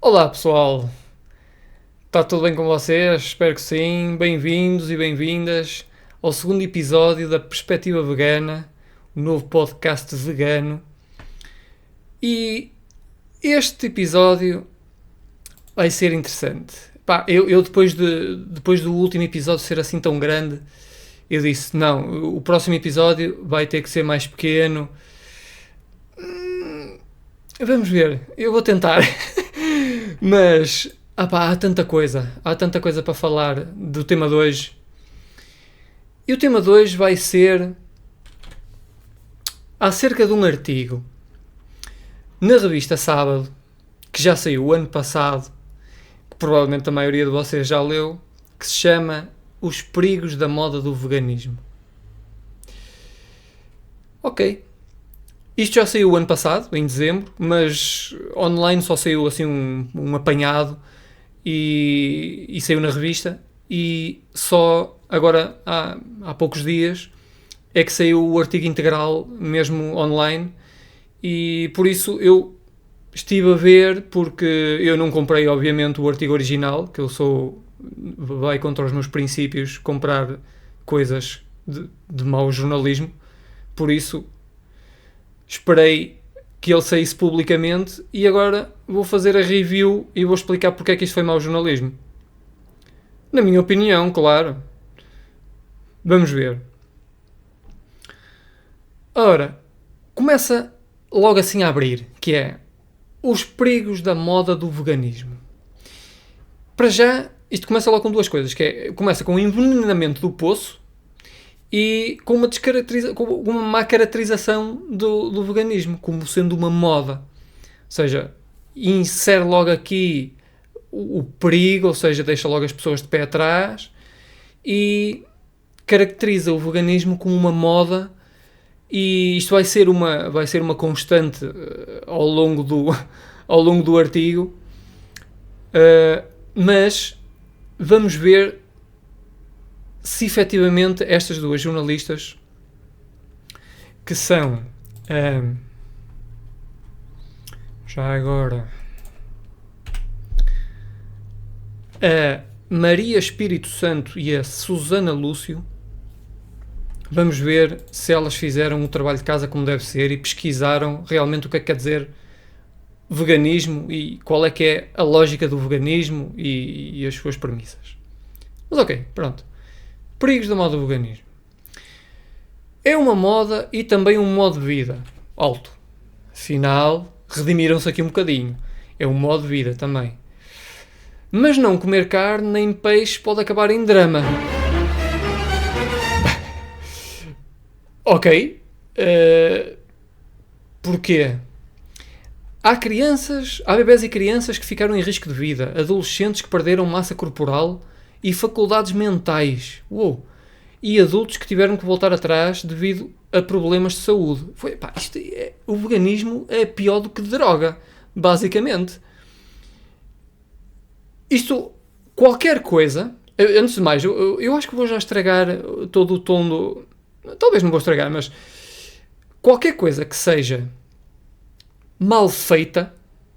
Olá pessoal, está tudo bem com vocês? Espero que sim. Bem-vindos e bem-vindas ao segundo episódio da Perspectiva Vegana, o novo podcast vegano. E este episódio vai ser interessante. Pá, eu depois do último episódio ser assim tão grande, eu disse, não, o próximo episódio vai ter que ser mais pequeno. Vamos ver, eu vou tentar. Mas há tanta coisa para falar do tema de hoje. E o tema de hoje vai ser acerca de um artigo na revista Sábado, que já saiu o ano passado, que provavelmente a maioria de vocês já leu, que se chama Os Perigos da Moda do Veganismo. Ok. Isto já saiu o ano passado, em dezembro, mas online só saiu assim um apanhado e saiu na revista, e só agora há poucos dias é que saiu o artigo integral mesmo online, e por isso eu estive a ver, porque eu não comprei obviamente o artigo original, que vai contra os meus princípios comprar coisas de mau jornalismo, por isso esperei que ele saísse publicamente e agora vou fazer a review e vou explicar porque é que isto foi mau jornalismo. Na minha opinião, claro. Vamos ver. Ora, começa logo assim a abrir, que é os perigos da moda do veganismo. Para já, isto começa logo com duas coisas, começa com o envenenamento do poço e com com uma má caracterização do veganismo, como sendo uma moda. Ou seja, insere logo aqui o perigo, ou seja, deixa logo as pessoas de pé atrás e caracteriza o veganismo como uma moda, e isto vai ser uma constante ao longo do artigo, mas vamos ver se efetivamente estas duas jornalistas, que são já agora a Maria Espírito Santo e a Susana Lúcio, vamos ver se elas fizeram o trabalho de casa como deve ser e pesquisaram realmente o que é que quer dizer veganismo e qual é que é a lógica do veganismo e as suas premissas. Mas ok, pronto. Perigos da moda do veganismo. É uma moda e também um modo de vida alto. Afinal, redimiram-se aqui um bocadinho. É um modo de vida também. Mas não comer carne nem peixe pode acabar em drama. Ok. Porquê? Há bebés e crianças que ficaram em risco de vida, adolescentes que perderam massa corporal e faculdades mentais. Uou! E adultos que tiveram que voltar atrás devido a problemas de saúde. O veganismo é pior do que droga, basicamente. Isto, qualquer coisa. Antes de mais, eu acho que vou já estragar todo o tom do. Talvez não vou estragar, mas qualquer coisa que seja mal feita,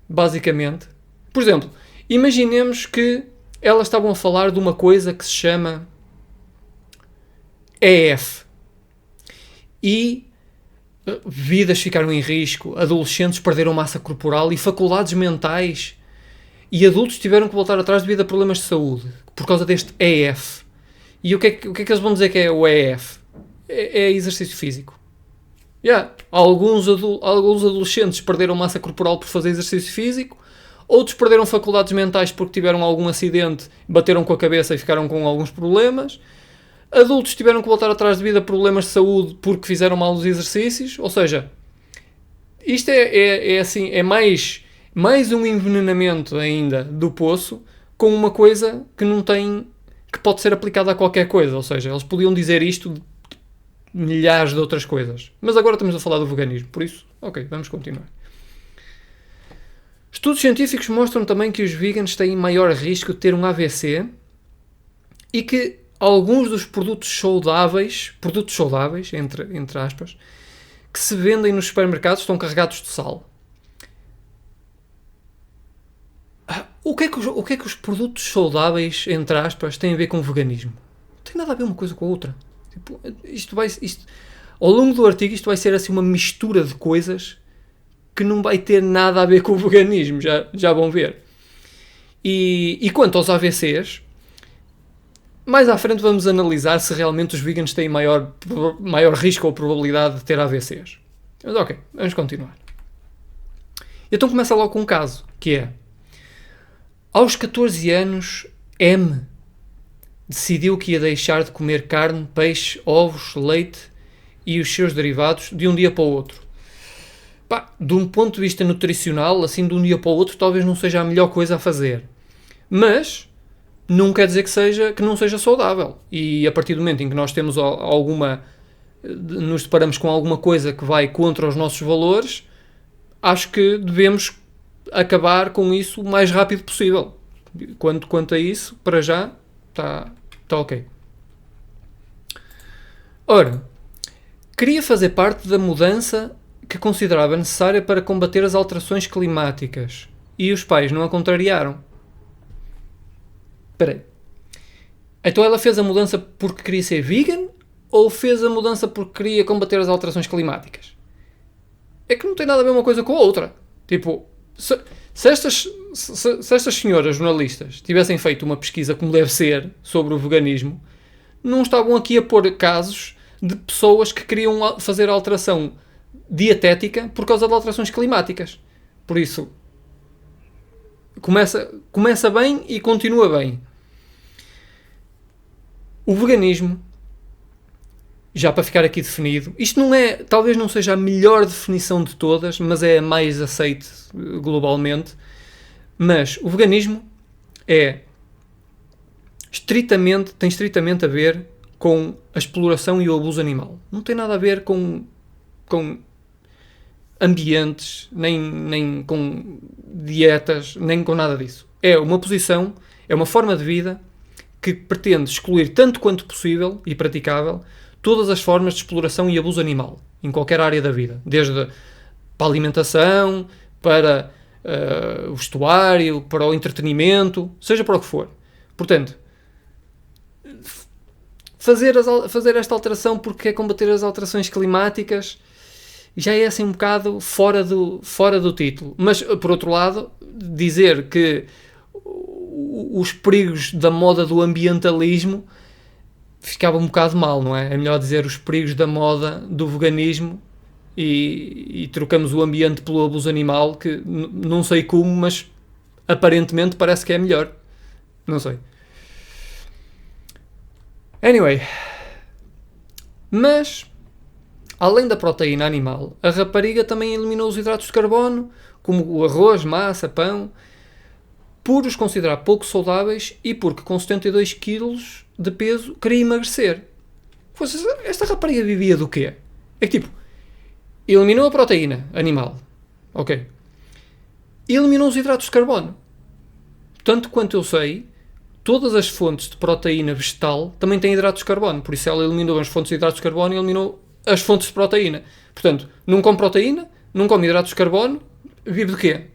basicamente. Por exemplo, imaginemos que elas estavam a falar de uma coisa que se chama EF. E vidas ficaram em risco, adolescentes perderam massa corporal e faculdades mentais, e adultos tiveram que voltar atrás devido a problemas de saúde por causa deste EF. E o que é que eles vão dizer que é o EF? É exercício físico. Alguns adolescentes perderam massa corporal por fazer exercício físico, outros perderam faculdades mentais porque tiveram algum acidente, bateram com a cabeça e ficaram com alguns problemas. Adultos tiveram que voltar atrás devido a problemas de saúde porque fizeram mal os exercícios. Ou seja, isto é mais um envenenamento ainda do poço, com uma coisa que não tem, que pode ser aplicada a qualquer coisa. Ou seja, eles podiam dizer isto de milhares de outras coisas. Mas agora estamos a falar do veganismo, por isso, ok, vamos continuar. Estudos científicos mostram também que os veganos têm maior risco de ter um AVC e que alguns dos produtos saudáveis, entre aspas, que se vendem nos supermercados estão carregados de sal. O que é que os produtos saudáveis, entre aspas, têm a ver com o veganismo? Não tem nada a ver uma coisa com a outra. Tipo, ao longo do artigo isto vai ser assim uma mistura de coisas que não vai ter nada a ver com o veganismo, já vão ver. E quanto aos AVCs, mais à frente vamos analisar se realmente os veganos têm maior risco ou probabilidade de ter AVCs. Mas ok, vamos continuar. Então começa logo com um caso, que é: aos 14 anos, M decidiu que ia deixar de comer carne, peixe, ovos, leite e os seus derivados de um dia para o outro. Pá, de um ponto de vista nutricional, assim de um dia para o outro, talvez não seja a melhor coisa a fazer. Mas não quer dizer que não seja saudável. E a partir do momento em que nós temos nos deparamos com alguma coisa que vai contra os nossos valores, acho que devemos acabar com isso o mais rápido possível. Quanto a isso, para já, está ok. Ora, queria fazer parte da mudança que considerava necessária para combater as alterações climáticas. E os pais não a contrariaram. Espera aí. Então ela fez a mudança porque queria ser vegan ou fez a mudança porque queria combater as alterações climáticas? É que não tem nada a ver uma coisa com a outra. Tipo, se estas senhoras jornalistas tivessem feito uma pesquisa como deve ser sobre o veganismo, não estavam aqui a pôr casos de pessoas que queriam fazer alteração dietética por causa de alterações climáticas. Por isso, começa bem e continua bem. O veganismo, já para ficar aqui definido, isto talvez não seja a melhor definição de todas, mas é a mais aceite globalmente. Mas o veganismo tem estritamente a ver com a exploração e o abuso animal. Não tem nada a ver com ambientes, nem com dietas, nem com nada disso. É uma posição, é uma forma de vida que pretende excluir tanto quanto possível e praticável todas as formas de exploração e abuso animal, em qualquer área da vida, desde para a alimentação, para o vestuário, para o entretenimento, seja para o que for. Portanto, fazer esta alteração porque quer combater as alterações climáticas já é assim um bocado fora do título. Mas, por outro lado, dizer que os perigos da moda do ambientalismo ficava um bocado mal, não é? É melhor dizer os perigos da moda do veganismo e trocamos o ambiente pelo abuso animal, que não sei como, mas aparentemente parece que é melhor. Não sei. Anyway. Mas, além da proteína animal, a rapariga também eliminou os hidratos de carbono, como o arroz, massa, pão, por os considerar pouco saudáveis e porque com 72 kg de peso queria emagrecer. Pois esta rapariga vivia do quê? É que tipo, eliminou a proteína animal, ok, eliminou os hidratos de carbono. Tanto quanto eu sei, todas as fontes de proteína vegetal também têm hidratos de carbono, por isso ela eliminou as fontes de hidratos de carbono e eliminou as fontes de proteína. Portanto, não come proteína, não come hidratos de carbono, vive de quê?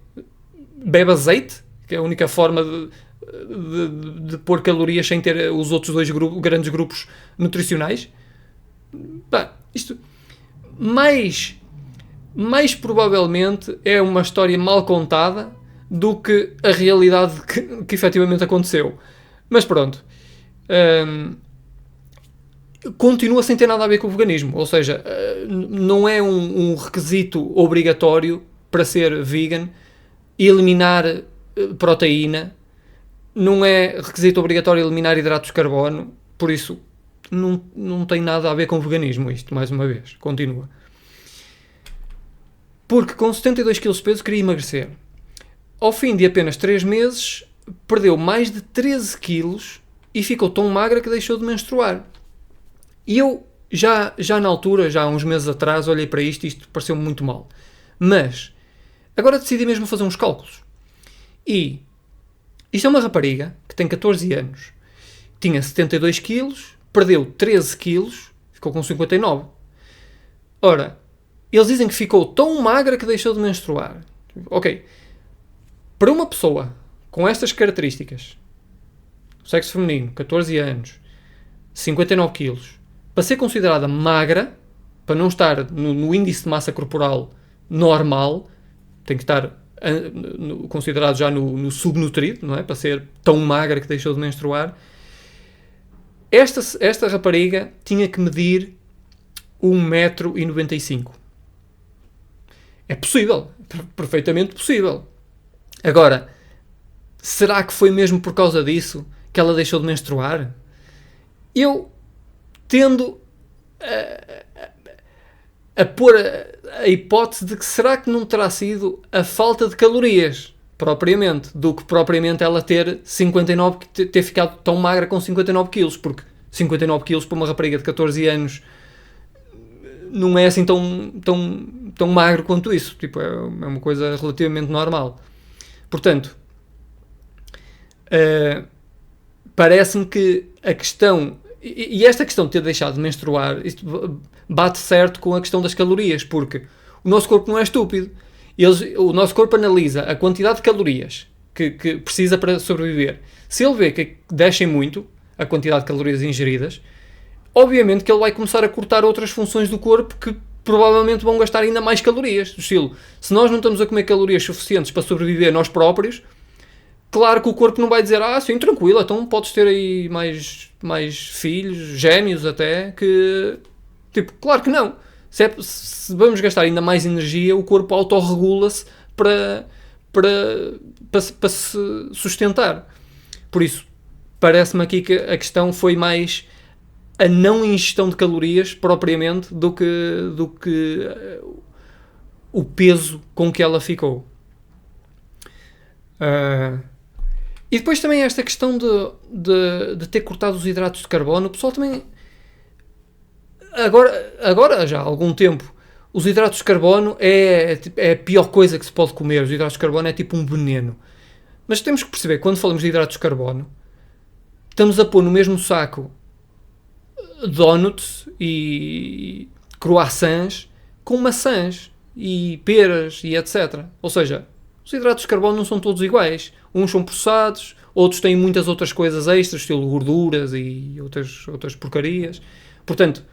Bebe azeite, que é a única forma de pôr calorias sem ter os outros dois grandes grupos nutricionais. Pá, isto mais provavelmente é uma história mal contada do que a realidade que efetivamente aconteceu. Mas pronto. Continua sem ter nada a ver com o veganismo. Ou seja, não é um requisito obrigatório para ser vegan eliminar proteína, não é requisito obrigatório eliminar hidratos de carbono, por isso não tem nada a ver com veganismo isto, mais uma vez, continua. Porque com 72 kg de peso queria emagrecer. Ao fim de apenas 3 meses, perdeu mais de 13 kg e ficou tão magra que deixou de menstruar. E eu, já na altura, já há uns meses atrás, olhei para isto pareceu-me muito mal. Mas, agora decidi mesmo fazer uns cálculos. E isto é uma rapariga que tem 14 anos, tinha 72 kg, perdeu 13 kg, ficou com 59. Ora, eles dizem que ficou tão magra que deixou de menstruar. Ok. Para uma pessoa com estas características, sexo feminino, 14 anos, 59 quilos, para ser considerada magra, para não estar no índice de massa corporal normal, tem que estar considerado já no subnutrido, não é? Para ser tão magra que deixou de menstruar. Esta rapariga tinha que medir 1,95 m. É possível, perfeitamente possível. Agora, será que foi mesmo por causa disso que ela deixou de menstruar? Eu tendo a pôr a hipótese de que será que não terá sido a falta de calorias, propriamente, do que propriamente ela ter ficado tão magra com 59 quilos, porque 59 quilos para uma rapariga de 14 anos não é assim tão magro quanto isso. Tipo, é uma coisa relativamente normal. Portanto, parece-me que a questão... E esta questão de ter deixado de menstruar, isto bate certo com a questão das calorias, porque o nosso corpo não é estúpido. O nosso corpo analisa a quantidade de calorias que precisa para sobreviver. Se ele vê que descem muito a quantidade de calorias ingeridas, obviamente que ele vai começar a cortar outras funções do corpo que provavelmente vão gastar ainda mais calorias. Do estilo, se nós não estamos a comer calorias suficientes para sobreviver nós próprios, claro que o corpo não vai dizer, sim, tranquilo, então podes ter aí mais filhos, gêmeos até, que... Tipo, claro que não. Se vamos gastar ainda mais energia, o corpo autorregula-se para se sustentar. Por isso, parece-me aqui que a questão foi mais a não ingestão de calorias, propriamente, do que o peso com que ela ficou. E depois também esta questão de ter cortado os hidratos de carbono. O pessoal também... Agora já há algum tempo, os hidratos de carbono é a pior coisa que se pode comer. Os hidratos de carbono é tipo um veneno. Mas temos que perceber, quando falamos de hidratos de carbono, estamos a pôr no mesmo saco donuts e croissants com maçãs e peras e etc. Ou seja, os hidratos de carbono não são todos iguais. Uns são processados, outros têm muitas outras coisas extras, estilo gorduras e outras porcarias. Portanto,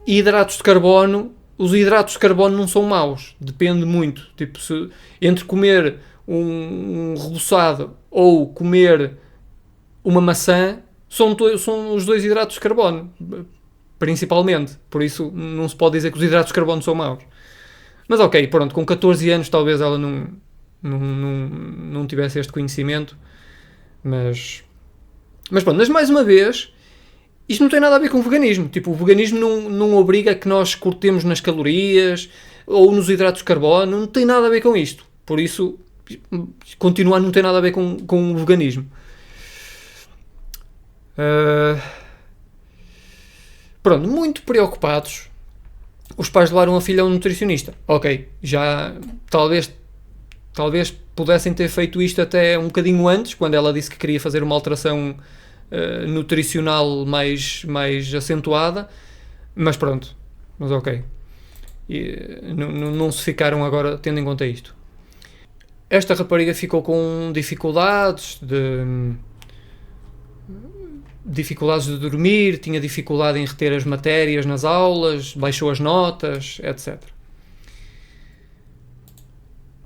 hidratos de carbono, os hidratos de carbono não são maus. Depende muito. Tipo, entre comer um rebuçado ou comer uma maçã, são os dois hidratos de carbono, principalmente. Por isso, não se pode dizer que os hidratos de carbono são maus. Mas ok, pronto, com 14 anos talvez ela não tivesse este conhecimento, mas pronto, mas mais uma vez, isto não tem nada a ver com o veganismo. Tipo, o veganismo não obriga a que nós cortemos nas calorias ou nos hidratos de carbono, não tem nada a ver com isto. Por isso, continua a não ter nada a ver com o veganismo. Pronto, muito preocupados, os pais levaram a filha a um nutricionista. Ok, já talvez pudessem ter feito isto até um bocadinho antes, quando ela disse que queria fazer uma alteração nutricional mais acentuada, mas pronto, mas ok. E não se ficaram agora tendo em conta isto. Esta rapariga ficou com dificuldades de dormir, tinha dificuldade em reter as matérias nas aulas, baixou as notas, etc.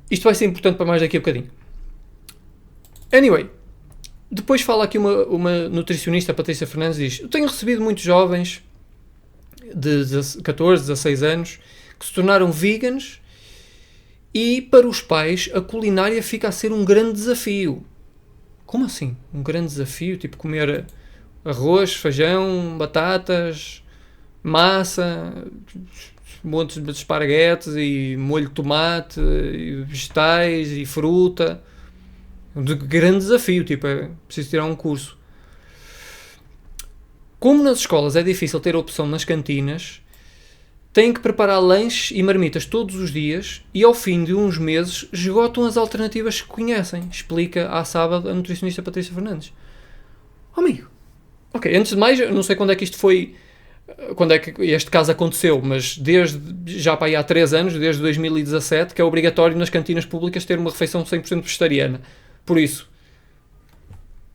Isto vai ser importante para mais daqui a bocadinho. Anyway, depois fala aqui uma nutricionista, a Patrícia Fernandes, diz: eu tenho recebido muitos jovens de 14, 16 anos que se tornaram veganos e para os pais a culinária fica a ser um grande desafio. Como assim? Um grande desafio? Tipo comer arroz, feijão, batatas, massa, montes de esparguetes e molho de tomate, e vegetais e fruta. Um grande desafio, tipo, é preciso tirar um curso. Como nas escolas é difícil ter opção nas cantinas, têm que preparar lanches e marmitas todos os dias e ao fim de uns meses esgotam as alternativas que conhecem, explica à sábado a nutricionista Patrícia Fernandes. Oh, amigo, ok, antes de mais, eu não sei quando é que isto foi, quando é que este caso aconteceu, mas já para aí há 3 anos, desde 2017, que é obrigatório nas cantinas públicas ter uma refeição 100% vegetariana. Por isso,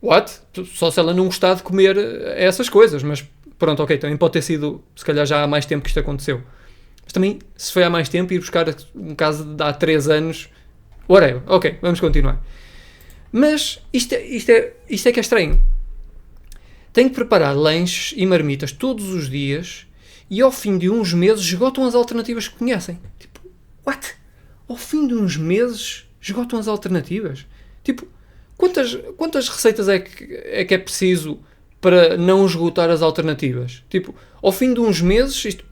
What? Só se ela não gostar de comer essas coisas, mas pronto, ok, também pode ter sido, se calhar já há mais tempo que isto aconteceu. Mas também, se foi há mais tempo, ir buscar um caso de há 3 anos, whatever, ok, vamos continuar. Mas isto é que é estranho. Tem que preparar lanches e marmitas todos os dias e ao fim de uns meses esgotam as alternativas que conhecem. Tipo, what? Ao fim de uns meses esgotam as alternativas? Tipo, quantas receitas é que é preciso para não esgotar as alternativas? Tipo, ao fim de uns meses, isto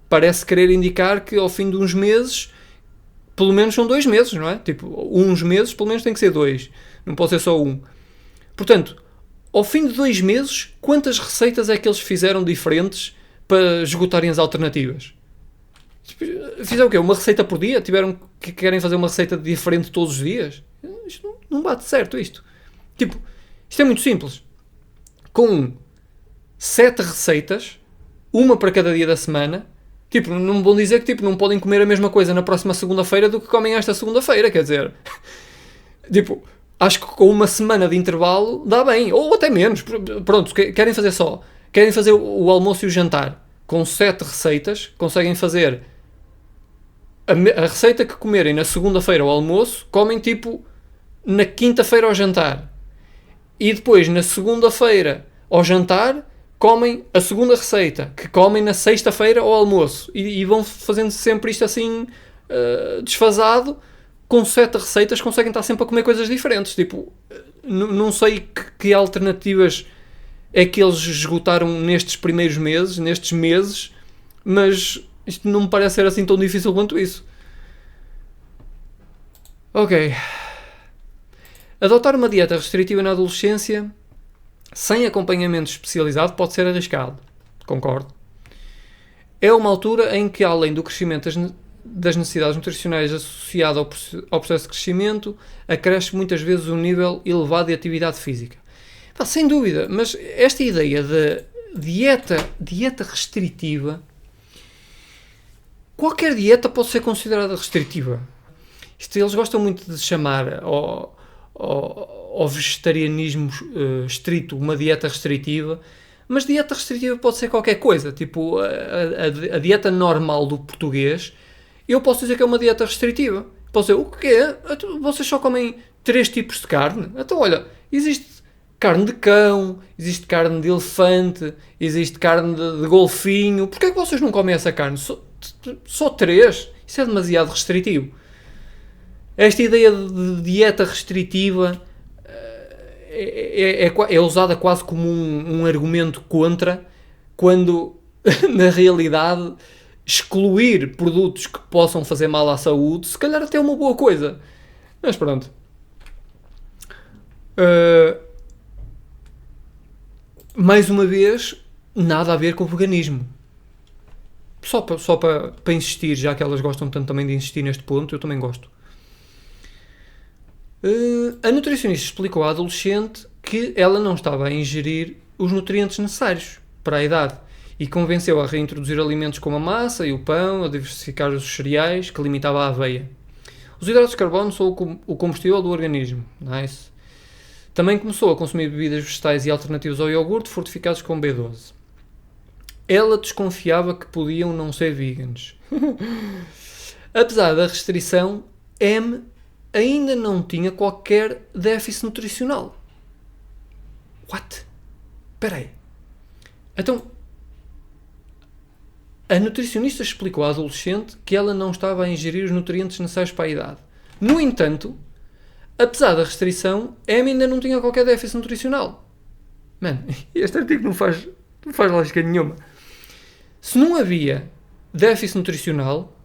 parece querer indicar que ao fim de uns meses, pelo menos são 2 meses, não é? Tipo, uns meses pelo menos tem que ser 2, não pode ser só 1. Portanto, ao fim de 2 meses, quantas receitas é que eles fizeram diferentes para esgotarem as alternativas? Fizeram o quê? Uma receita por dia? Querem fazer uma receita diferente todos os dias? Isto não bate certo, isto. Tipo, isto é muito simples. Com 7 receitas, uma para cada dia da semana, tipo, não me vão dizer que tipo, não podem comer a mesma coisa na próxima segunda-feira do que comem esta segunda-feira, quer dizer... Tipo, acho que com uma semana de intervalo dá bem, ou até menos. Pronto, querem fazer o almoço e o jantar com 7 receitas, conseguem fazer a receita que comerem na segunda-feira ao almoço, comem tipo na quinta-feira ao jantar. E depois, na segunda-feira ao jantar, comem a segunda receita, que comem na sexta-feira ao almoço. E vão fazendo sempre isto assim, desfasado. Com 7 receitas conseguem estar sempre a comer coisas diferentes. Tipo, não sei que alternativas é que eles esgotaram nestes primeiros meses, nestes meses, mas isto não me parece ser assim tão difícil quanto isso. Ok. Adotar uma dieta restritiva na adolescência sem acompanhamento especializado pode ser arriscado. Concordo. É uma altura em que, além do crescimento das necessidades nutricionais associado ao processo de crescimento, acresce muitas vezes um nível elevado de atividade física. Sem dúvida, mas esta ideia de dieta restritiva, qualquer dieta pode ser considerada restritiva. Isto eles gostam muito de chamar ao vegetarianismo estrito uma dieta restritiva, mas dieta restritiva pode ser qualquer coisa. Tipo, a dieta normal do português, eu posso dizer que é uma dieta restritiva. Posso dizer, o quê? Vocês só comem 3 tipos de carne? Então, olha, existe carne de cão, existe carne de elefante, existe carne de golfinho. Porquê é que vocês não comem essa carne? Só 3? Isso é demasiado restritivo. Esta ideia de dieta restritiva é usada quase como um argumento contra, quando, na realidade, excluir produtos que possam fazer mal à saúde, se calhar até é uma boa coisa. Mas pronto. Mais uma vez, nada a ver com o veganismo. Só para insistir, já que elas gostam tanto também de insistir neste ponto, eu também gosto. A nutricionista explicou à adolescente que ela não estava a ingerir os nutrientes necessários para a idade e convenceu a reintroduzir alimentos como a massa e o pão, a diversificar os cereais, que limitava a aveia. Os hidratos de carbono são o combustível do organismo. Nice. Também começou a consumir bebidas vegetais e alternativas ao iogurte fortificados com B12. Ela desconfiava que podiam não ser veganos. Apesar da restrição, M ainda não tinha qualquer déficit nutricional. What? Espera aí. Então, a nutricionista explicou à adolescente que ela não estava a ingerir os nutrientes necessários para a idade. No entanto, apesar da restrição, Amy ainda não tinha qualquer déficit nutricional. Mano, este artigo não faz lógica nenhuma. Se não havia déficit nutricional,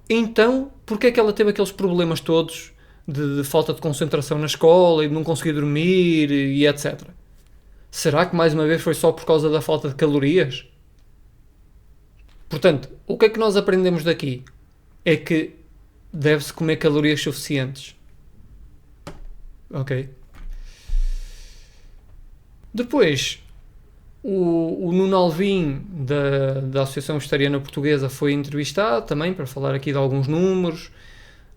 então porquê é que ela teve aqueles problemas todos de falta de concentração na escola e de não conseguir dormir e etc? Será que mais uma vez foi só por causa da falta de calorias? Portanto, o que é que nós aprendemos daqui? É que deve-se comer calorias suficientes. Ok? Depois, o Nuno Alvim, da Associação Vegetariana Portuguesa, foi entrevistado também para falar aqui de alguns números.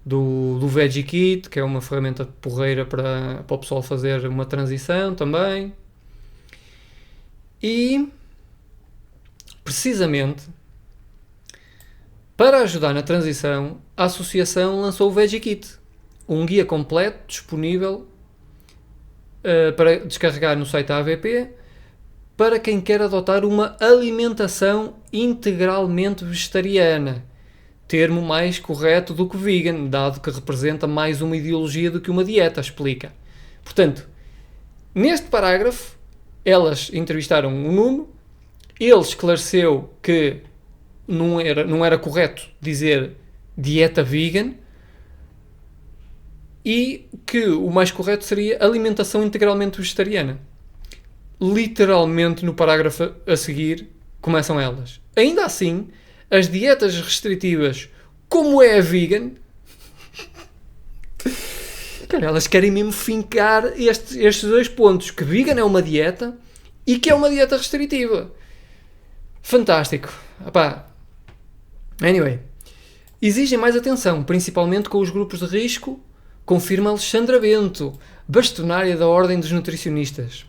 do Veggie Kit, que é uma ferramenta porreira para o pessoal fazer uma transição também. E, precisamente, para ajudar na transição, a associação lançou o Veggie Kit, um guia completo disponível para descarregar no site da AVP para quem quer adotar uma alimentação integralmente vegetariana, termo mais correto do que vegan, dado que representa mais uma ideologia do que uma dieta, explica. Portanto, neste parágrafo, elas entrevistaram um Nuno, ele esclareceu que não era correto dizer dieta vegan e que o mais correto seria alimentação integralmente vegetariana. Literalmente no parágrafo a seguir começam elas. Ainda assim, as dietas restritivas, como é a vegan, cara, elas querem mesmo fincar estes dois pontos, que vegan é uma dieta e que é uma dieta restritiva. Fantástico. Epá. Anyway, exigem mais atenção, principalmente com os grupos de risco, confirma Alexandra Bento, bastonária da Ordem dos Nutricionistas.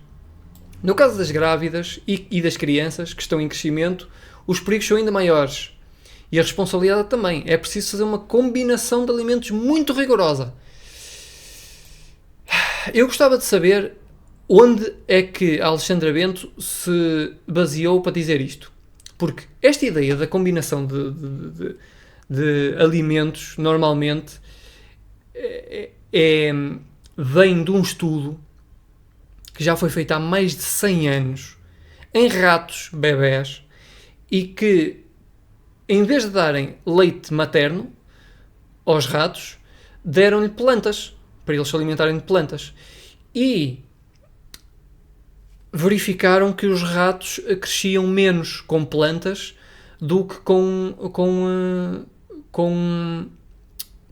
No caso das grávidas e das crianças que estão em crescimento, os perigos são ainda maiores. E a responsabilidade também. É preciso fazer uma combinação de alimentos muito rigorosa. Eu gostava de saber onde é que a Alexandra Bento se baseou para dizer isto. Porque esta ideia da combinação de alimentos, normalmente, vem de um estudo que já foi feito há mais de 100 anos em ratos bebés e que, em vez de darem leite materno aos ratos, deram-lhe plantas, para eles se alimentarem de plantas. E verificaram que os ratos cresciam menos com plantas do que com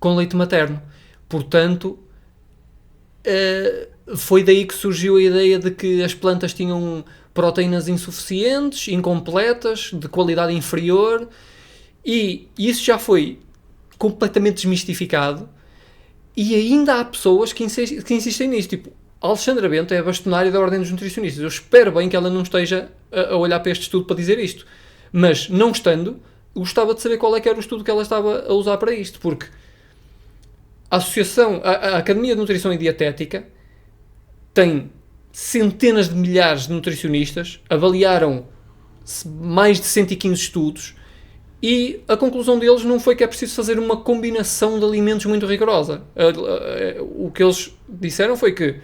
leite materno. Portanto, foi daí que surgiu a ideia de que as plantas tinham proteínas insuficientes, incompletas, de qualidade inferior, e isso já foi completamente desmistificado, e ainda há pessoas que insistem nisso. Tipo, a Alexandra Bento é a bastonária da Ordem dos Nutricionistas. Eu espero bem que ela não esteja a olhar para este estudo para dizer isto. Mas, não estando, gostava de saber qual é que era o estudo que ela estava a usar para isto, porque a Associação, a Academia de Nutrição e Dietética tem centenas de milhares de nutricionistas, avaliaram mais de 115 estudos e a conclusão deles não foi que é preciso fazer uma combinação de alimentos muito rigorosa. O que eles disseram foi que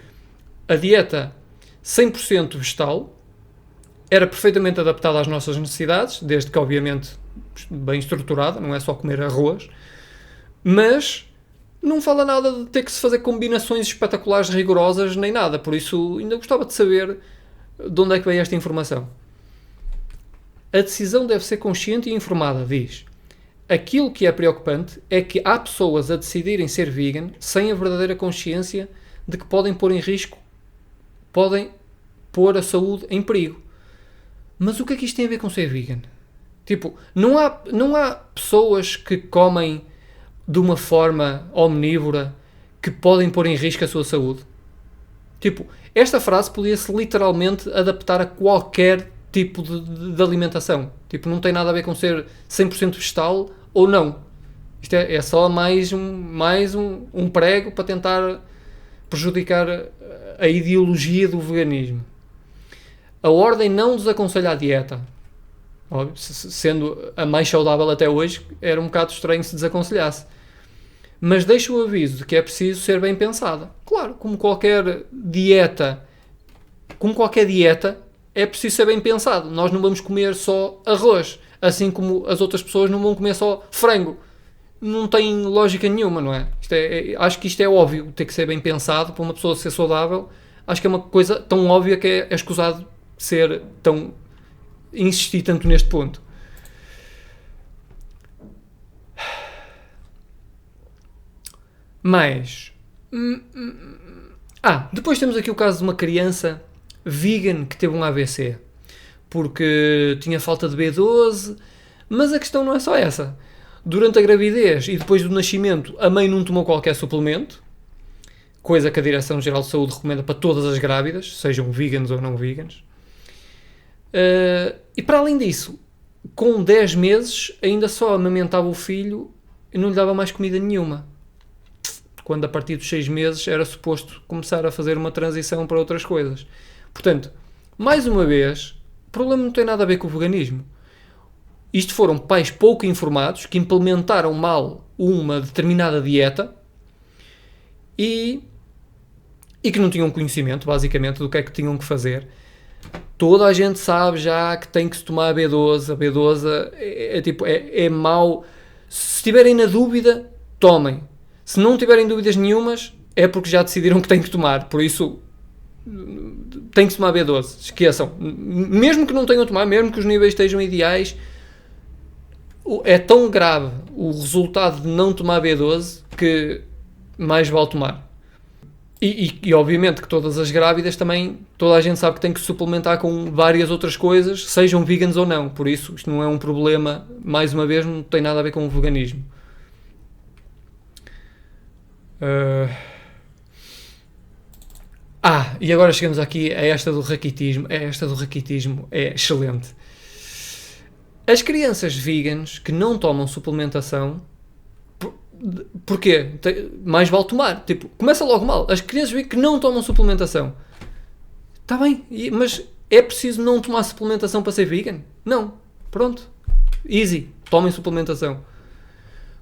a dieta 100% vegetal era perfeitamente adaptada às nossas necessidades, desde que, obviamente, bem estruturada, não é só comer arroz, mas não fala nada de ter que se fazer combinações espetaculares, rigorosas, nem nada. Por isso, ainda gostava de saber de onde é que veio esta informação. A decisão deve ser consciente e informada, diz. Aquilo que é preocupante é que há pessoas a decidirem ser vegan sem a verdadeira consciência de que podem pôr em risco, podem pôr a saúde em perigo. Mas o que é que isto tem a ver com ser vegan? Tipo, não há pessoas que comem de uma forma omnívora que podem pôr em risco a sua saúde? Tipo, esta frase podia-se literalmente adaptar a qualquer tipo de alimentação. Tipo, não tem nada a ver com ser 100% vegetal ou não. Isto é só mais um prego para tentar prejudicar a ideologia do veganismo. A Ordem não desaconselha a dieta. Óbvio, sendo a mais saudável até hoje, era um bocado estranho se desaconselhasse. Mas deixa o aviso de que é preciso ser bem pensada. Claro, como qualquer dieta, é preciso ser bem pensado. Nós não vamos comer só arroz, assim como as outras pessoas não vão comer só frango. Não tem lógica nenhuma, não é? Acho que isto é óbvio, ter que ser bem pensado para uma pessoa ser saudável. Acho que é uma coisa tão óbvia que é escusado ser tão... insistir tanto neste ponto. Mas... depois temos aqui o caso de uma criança vegan que teve um AVC porque tinha falta de B12, mas a questão não é só essa. Durante a gravidez e depois do nascimento, a mãe não tomou qualquer suplemento, coisa que a Direção-Geral de Saúde recomenda para todas as grávidas, sejam vegans ou não vegans. E para além disso, com 10 meses ainda só amamentava o filho e não lhe dava mais comida nenhuma. Quando a partir dos 6 meses era suposto começar a fazer uma transição para outras coisas. Portanto, mais uma vez, o problema não tem nada a ver com o veganismo. Isto foram pais pouco informados que implementaram mal uma determinada dieta e que não tinham conhecimento, basicamente, do que é que tinham que fazer. Toda a gente sabe já que tem que se tomar a B12. A B12 é mau. Se estiverem na dúvida, tomem. Se não tiverem dúvidas nenhumas, é porque já decidiram que têm que tomar. Por isso, tem que tomar B12. Esqueçam. Mesmo que não tenham de tomar, mesmo que os níveis estejam ideais, é tão grave o resultado de não tomar B12 que mais vale tomar. E obviamente que todas as grávidas também, toda a gente sabe que tem que suplementar com várias outras coisas, sejam vegans ou não. Por isso, isto não é um problema, mais uma vez, não tem nada a ver com o veganismo. E agora chegamos aqui a esta do raquitismo. Esta do raquitismo é excelente. As crianças veganas que não tomam suplementação, porquê? Mais vale tomar. Tipo, começa logo mal. As crianças que não tomam suplementação. Está bem, mas é preciso não tomar suplementação para ser vegan? Não. Pronto. Easy. Tomem suplementação.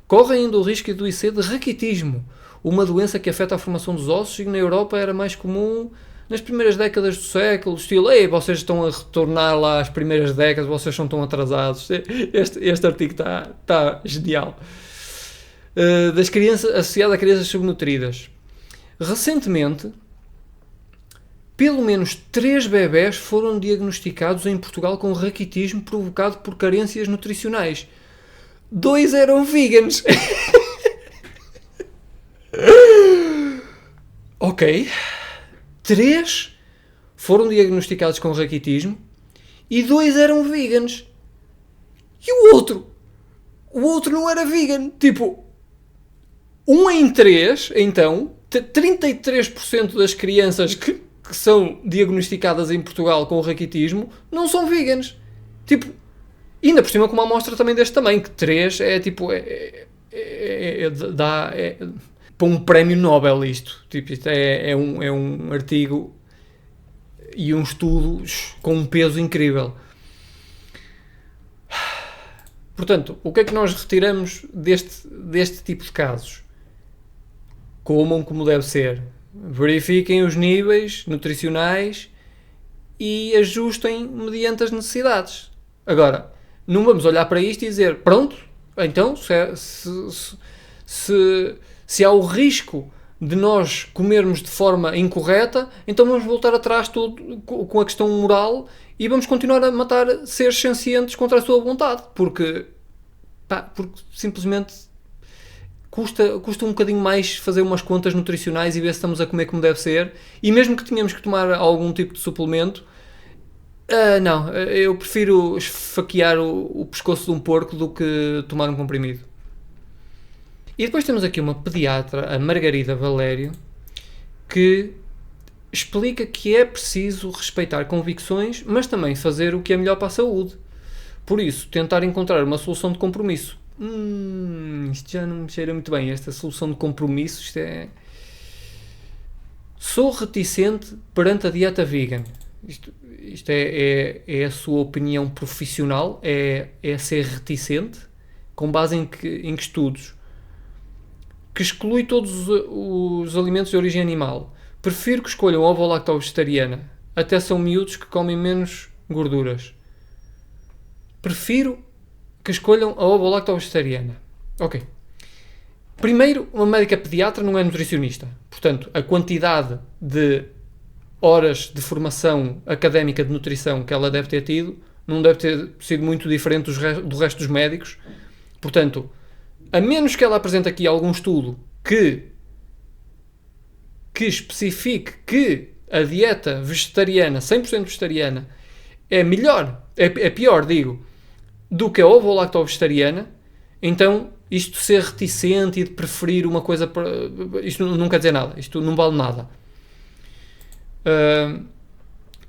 Correm ainda o risco do IC de raquitismo, uma doença que afeta a formação dos ossos e que na Europa era mais comum nas primeiras décadas do século, estilo, vocês estão a retornar lá às primeiras décadas, vocês são tão atrasados. Este artigo está genial. Das crianças, associado a crianças subnutridas. Recentemente, pelo menos 3 bebés foram diagnosticados em Portugal com raquitismo provocado por carências nutricionais. 2 eram veganos. Ok. 3 foram diagnosticados com raquitismo e 2 eram veganos. E o outro? O outro não era vegan. Tipo, 1 em 3, então, 33% das crianças que são diagnosticadas em Portugal com raquitismo não são veganos. Tipo, ainda por cima com uma amostra também deste tamanho, que 3 é tipo... dá para um prémio Nobel isto. Tipo, isto é um artigo e um estudo com um peso incrível. Portanto, o que é que nós retiramos deste tipo de casos? Comam como deve ser. Verifiquem os níveis nutricionais e ajustem mediante as necessidades. Agora, não vamos olhar para isto e dizer, pronto, então, se há o risco de nós comermos de forma incorreta, então vamos voltar atrás tudo com a questão moral e vamos continuar a matar seres sencientes contra a sua vontade, porque simplesmente custa um bocadinho mais fazer umas contas nutricionais e ver se estamos a comer como deve ser, e mesmo que tenhamos que tomar algum tipo de suplemento, não, eu prefiro esfaquear o pescoço de um porco do que tomar um comprimido. E depois temos aqui uma pediatra, a Margarida Valério, que explica que é preciso respeitar convicções, mas também fazer o que é melhor para a saúde. Por isso, tentar encontrar uma solução de compromisso. Isto já não me cheira muito bem, esta solução de compromisso, isto é... Sou reticente perante a dieta vegan. Isto é a sua opinião profissional, é ser reticente, com base em que estudos? Que exclui todos os alimentos de origem animal. Prefiro que escolham ovo-lacto-vegetariana. Até são miúdos que comem menos gorduras. Prefiro que escolham a ovo-lacto-vegetariana. Ok. Primeiro, uma médica pediatra não é nutricionista. Portanto, a quantidade de horas de formação académica de nutrição que ela deve ter tido não deve ter sido muito diferente do resto dos médicos. Portanto, a menos que ela apresente aqui algum estudo que especifique que a dieta vegetariana, 100% vegetariana, é melhor, é pior, digo, do que a ovo-lacto-vegetariana, Então, isto de ser reticente e de preferir uma coisa... Isto não quer dizer nada. Isto não vale nada.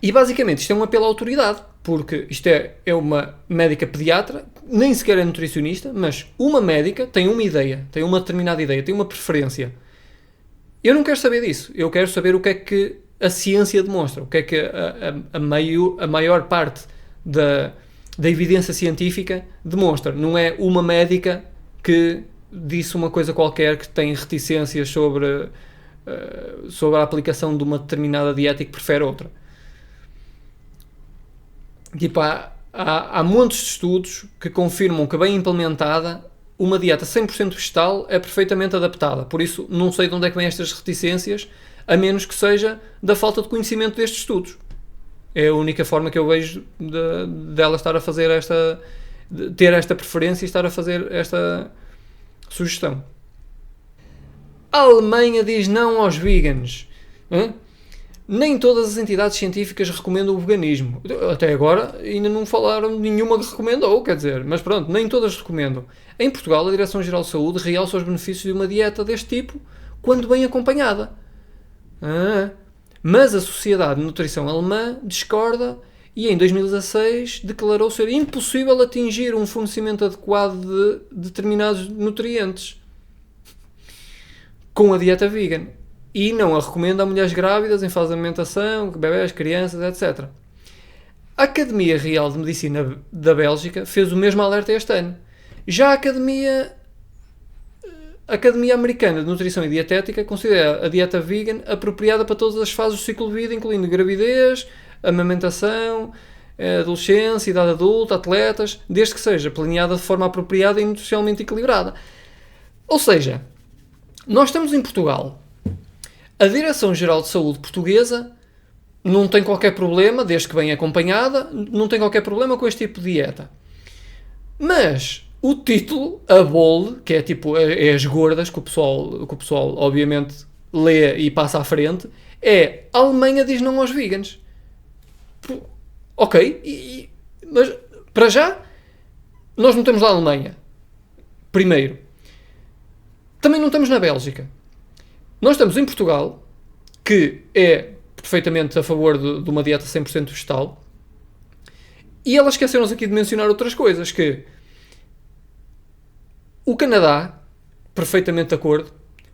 E basicamente isto é um apelo à autoridade, porque isto é uma médica pediatra, nem sequer é nutricionista, mas uma médica tem uma ideia, tem uma determinada ideia, tem uma preferência. Eu não quero saber disso. Eu quero saber o que é que a ciência demonstra, o que é que a maior parte da evidência científica demonstra. Não é uma médica que disse uma coisa qualquer que tem reticências sobre a aplicação de uma determinada dieta e que prefere outra. Tipo, há montes de estudos que confirmam que, bem implementada, uma dieta 100% vegetal é perfeitamente adaptada. Por isso, não sei de onde é que vêm estas reticências, a menos que seja da falta de conhecimento destes estudos. É a única forma que eu vejo dela estar a fazer ter esta preferência e estar a fazer esta sugestão. A Alemanha diz não aos veganos. Nem todas as entidades científicas recomendam o veganismo. Até agora ainda não falaram de nenhuma que recomendou, quer dizer, mas pronto, nem todas recomendam. Em Portugal, a Direção-Geral de Saúde realça os benefícios de uma dieta deste tipo quando bem acompanhada. Mas a Sociedade de Nutrição Alemã discorda e em 2016 declarou ser impossível atingir um fornecimento adequado de determinados nutrientes com a dieta vegan. E não a recomenda a mulheres grávidas em fase de alimentação, bebés, crianças, etc. A Academia Real de Medicina da Bélgica fez o mesmo alerta este ano. Já a Academia Americana de Nutrição e Dietética considera a dieta vegan apropriada para todas as fases do ciclo de vida, incluindo gravidez, amamentação, adolescência, idade adulta, atletas, desde que seja planeada de forma apropriada e nutricionalmente equilibrada. Ou seja, nós estamos em Portugal. A Direção-Geral de Saúde portuguesa não tem qualquer problema, desde que bem acompanhada, não tem qualquer problema com este tipo de dieta. Mas o título, a bold, que é tipo as gordas que o pessoal obviamente lê e passa à frente, é a Alemanha diz não aos veganos. Ok, mas para já nós não temos na Alemanha. Primeiro. Também não estamos na Bélgica. Nós estamos em Portugal, que é perfeitamente a favor de uma dieta 100% vegetal, e elas esqueceram-se aqui de mencionar outras coisas, que o Canadá, perfeitamente de acordo,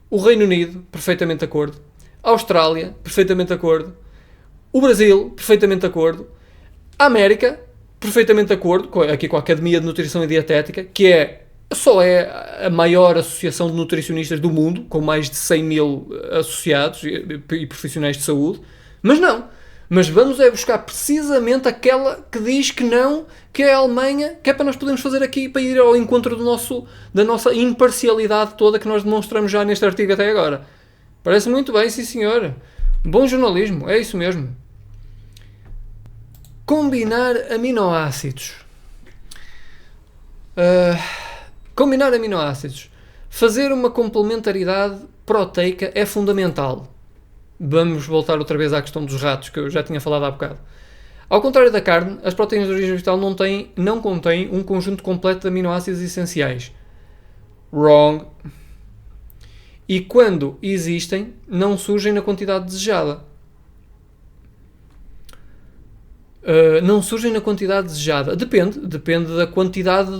o Reino Unido, perfeitamente de acordo, a Austrália, perfeitamente de acordo, o Brasil, perfeitamente de acordo, a América, perfeitamente de acordo, aqui com a Academia de Nutrição e Dietética, que só é a maior associação de nutricionistas do mundo, com mais de 100 mil associados e profissionais de saúde, mas não. Mas vamos buscar precisamente aquela que diz que não, que é a Alemanha, que é para nós podermos fazer aqui, para ir ao encontro da nossa imparcialidade toda que nós demonstramos já neste artigo até agora. Parece muito bem, sim senhor. Bom jornalismo, é isso mesmo. Combinar aminoácidos. Combinar aminoácidos. Fazer uma complementaridade proteica é fundamental. Vamos voltar outra vez à questão dos ratos, que eu já tinha falado há bocado. Ao contrário da carne, as proteínas de origem vegetal não contêm um conjunto completo de aminoácidos essenciais. Wrong. E quando existem, não surgem na quantidade desejada. Não surgem na quantidade desejada. Depende da quantidade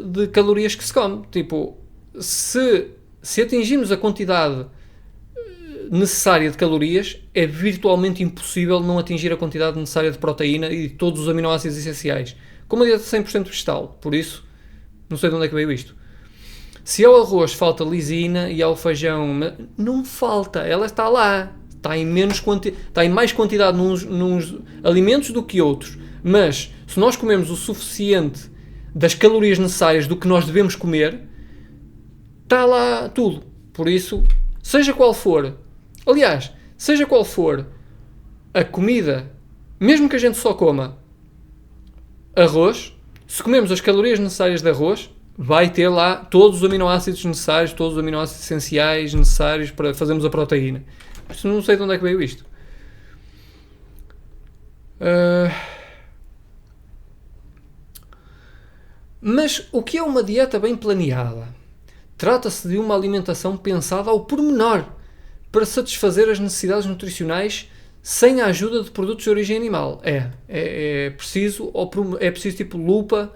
de calorias que se come. Tipo, se atingimos a quantidade necessária de calorias, é virtualmente impossível não atingir a quantidade necessária de proteína e de todos os aminoácidos essenciais. Com uma dieta 100% vegetal. Por isso, não sei de onde é que veio isto. Se ao arroz falta lisina e ao feijão... Não falta, ela está lá. Está em mais quantidade nos alimentos do que outros. Mas, se nós comermos o suficiente das calorias necessárias do que nós devemos comer, está lá tudo. Por isso, seja qual for a comida, mesmo que a gente só coma arroz, se comemos as calorias necessárias de arroz, vai ter lá todos os aminoácidos necessários, todos os aminoácidos essenciais necessários para fazermos a proteína. Mas não sei de onde é que veio isto. Mas o que é uma dieta bem planeada? Trata-se de uma alimentação pensada ao pormenor para satisfazer as necessidades nutricionais sem a ajuda de produtos de origem animal. É preciso tipo lupa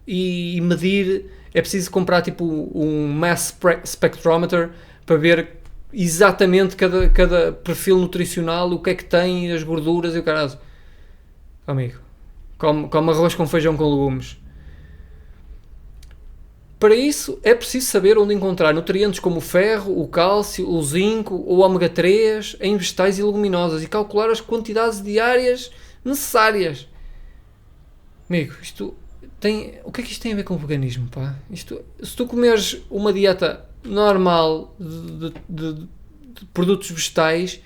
e medir, é preciso comprar tipo um mass spectrometer para ver exatamente cada perfil nutricional, o que é que tem, as gorduras e o caralho. Amigo, come arroz com feijão com legumes. Para isso, é preciso saber onde encontrar nutrientes como o ferro, o cálcio, o zinco ou o ômega 3 em vegetais e leguminosas e calcular as quantidades diárias necessárias. Amigo, o que é que isto tem a ver com o veganismo, pá? Se tu comeres uma dieta normal de produtos vegetais,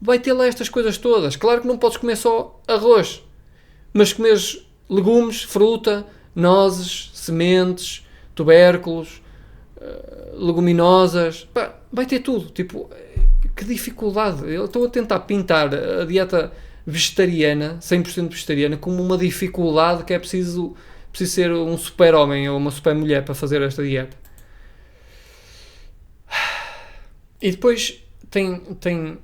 vai ter lá estas coisas todas. Claro que não podes comer só arroz, mas comeres legumes, fruta, nozes, sementes, tubérculos, leguminosas, pá, vai ter tudo. Tipo, que dificuldade. Eu estou a tentar pintar a dieta vegetariana, 100% vegetariana, como uma dificuldade que é preciso ser um super-homem ou uma super-mulher para fazer esta dieta. E depois tem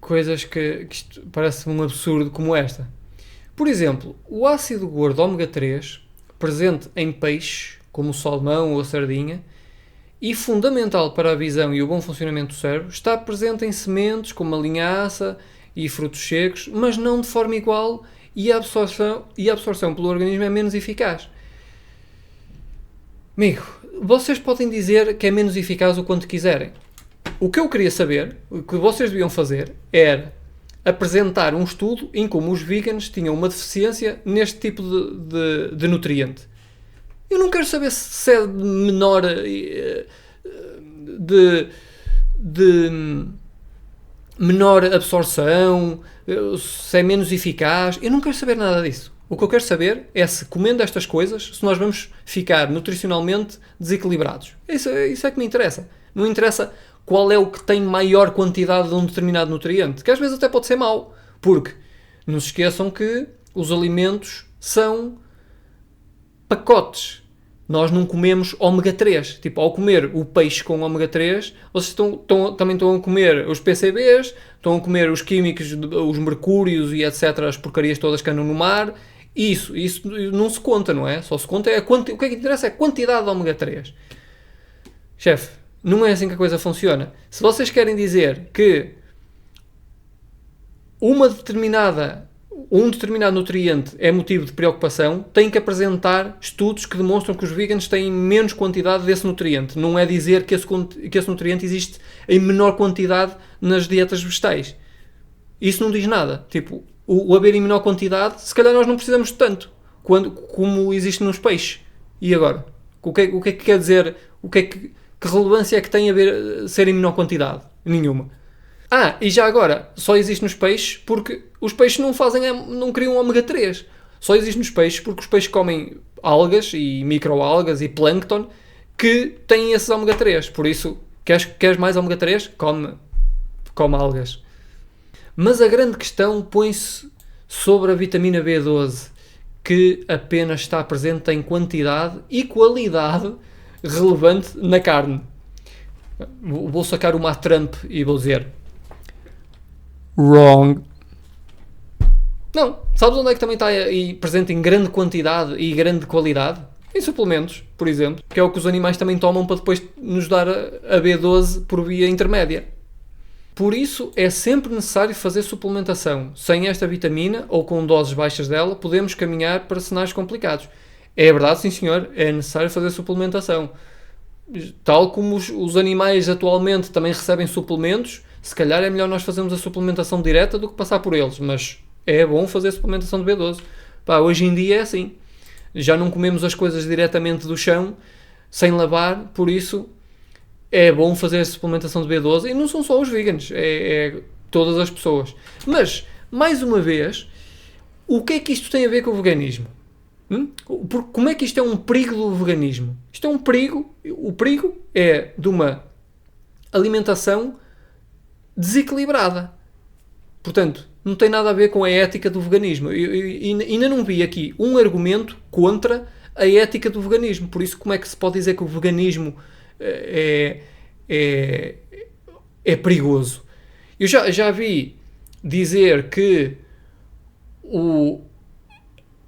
coisas que isto parece um absurdo como esta. Por exemplo, o ácido gordo ômega 3, presente em peixes, como o salmão ou a sardinha, e fundamental para a visão e o bom funcionamento do cérebro, está presente em sementes como a linhaça e frutos secos, mas não de forma igual e a absorção pelo organismo é menos eficaz. Amigo, vocês podem dizer que é menos eficaz o quanto quiserem. O que eu queria saber, o que vocês deviam fazer, era apresentar um estudo em como os veganos tinham uma deficiência neste tipo de nutriente. Eu não quero saber se é menor de menor absorção, se é menos eficaz. Eu não quero saber nada disso. O que eu quero saber é se, comendo estas coisas, se nós vamos ficar nutricionalmente desequilibrados. Isso é que me interessa. Não interessa qual é o que tem maior quantidade de um determinado nutriente, que às vezes até pode ser mau, porque não se esqueçam que os alimentos são pacotes. Nós não comemos ômega 3. Tipo, ao comer o peixe com ômega 3, vocês também estão a comer os PCBs, estão a comer os químicos, os mercúrios e etc., as porcarias todas que andam no mar. Isso não se conta, não é? Só se conta o que é que interessa é a quantidade de ômega 3. Chefe, não é assim que a coisa funciona. Se vocês querem dizer que um determinado nutriente é motivo de preocupação, têm que apresentar estudos que demonstram que os veganos têm menos quantidade desse nutriente. Não é dizer que esse nutriente existe em menor quantidade nas dietas vegetais. Isso não diz nada. Tipo, o haver em menor quantidade, se calhar nós não precisamos de tanto como existe nos peixes. E agora? O que é que quer dizer? Que relevância é que tem ser em menor quantidade? Nenhuma. E já agora, só existe nos peixes porque os peixes não criam ômega 3. Só existe nos peixes porque os peixes comem algas e microalgas e plâncton que têm esses ômega 3. Por isso, queres mais ômega 3? Come algas. Mas a grande questão põe-se sobre a vitamina B12, que apenas está presente em quantidade e qualidade relevante na carne. Vou sacar uma Trump e vou dizer: wrong. Não. Sabes onde é que também está aí presente em grande quantidade e grande qualidade? Em suplementos, por exemplo, que é o que os animais também tomam para depois nos dar a B12 por via intermédia. Por isso, é sempre necessário fazer suplementação. Sem esta vitamina, ou com doses baixas dela, podemos caminhar para cenários complicados. É verdade, sim senhor, é necessário fazer suplementação. Tal como os animais atualmente também recebem suplementos, se calhar é melhor nós fazermos a suplementação direta do que passar por eles, mas é bom fazer suplementação de B12. Hoje em dia é assim. Já não comemos as coisas diretamente do chão, sem lavar, por isso é bom fazer a suplementação de B12, e não são só os veganos, é todas as pessoas. Mas, mais uma vez, o que é que isto tem a ver com o veganismo? Como é que isto é um perigo do veganismo? Isto é um perigo, o perigo é de uma alimentação desequilibrada. Portanto, não tem nada a ver com a ética do veganismo. Eu ainda não vi aqui um argumento contra a ética do veganismo. Por isso, como é que se pode dizer que o veganismo é perigoso? Eu já vi dizer que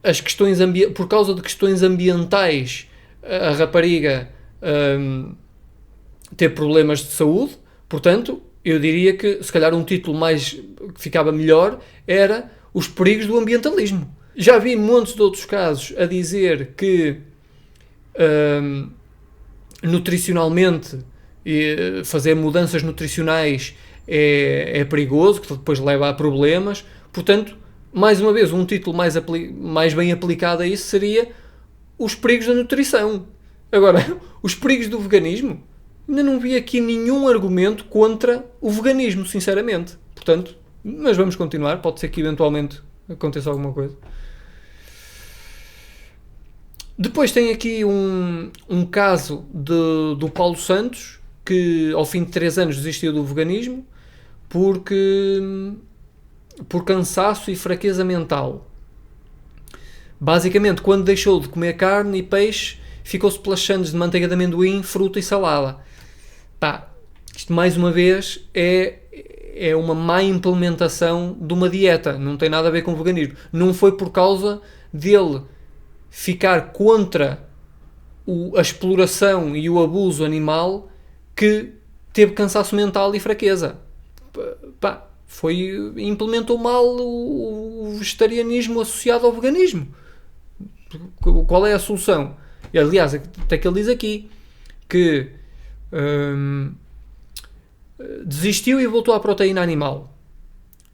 as questões por causa de questões ambientais a rapariga ter problemas de saúde. Portanto, eu diria que se calhar um título que ficava melhor era Os Perigos do Ambientalismo. Já vi montes de outros casos a dizer que nutricionalmente fazer mudanças nutricionais é perigoso, que depois leva a problemas. Portanto, mais uma vez, um título mais bem aplicado a isso seria Os Perigos da Nutrição. Agora, os perigos do veganismo, ainda não vi aqui nenhum argumento contra o veganismo, sinceramente. Portanto, mas vamos continuar, pode ser que eventualmente aconteça alguma coisa. Depois tem aqui um caso do Paulo Santos, que ao fim de 3 anos desistiu do veganismo por cansaço e fraqueza mental. Basicamente, quando deixou de comer carne e peixe, ficou-se pelas sandes de manteiga de amendoim, fruta e salada. Isto mais uma vez é uma má implementação de uma dieta, não tem nada a ver com o veganismo. Não foi por causa dele ficar contra a exploração e o abuso animal que teve cansaço mental e fraqueza. Implementou mal o vegetarianismo associado ao veganismo. Qual é a solução? E, aliás, até que ele diz aqui que desistiu e voltou à proteína animal.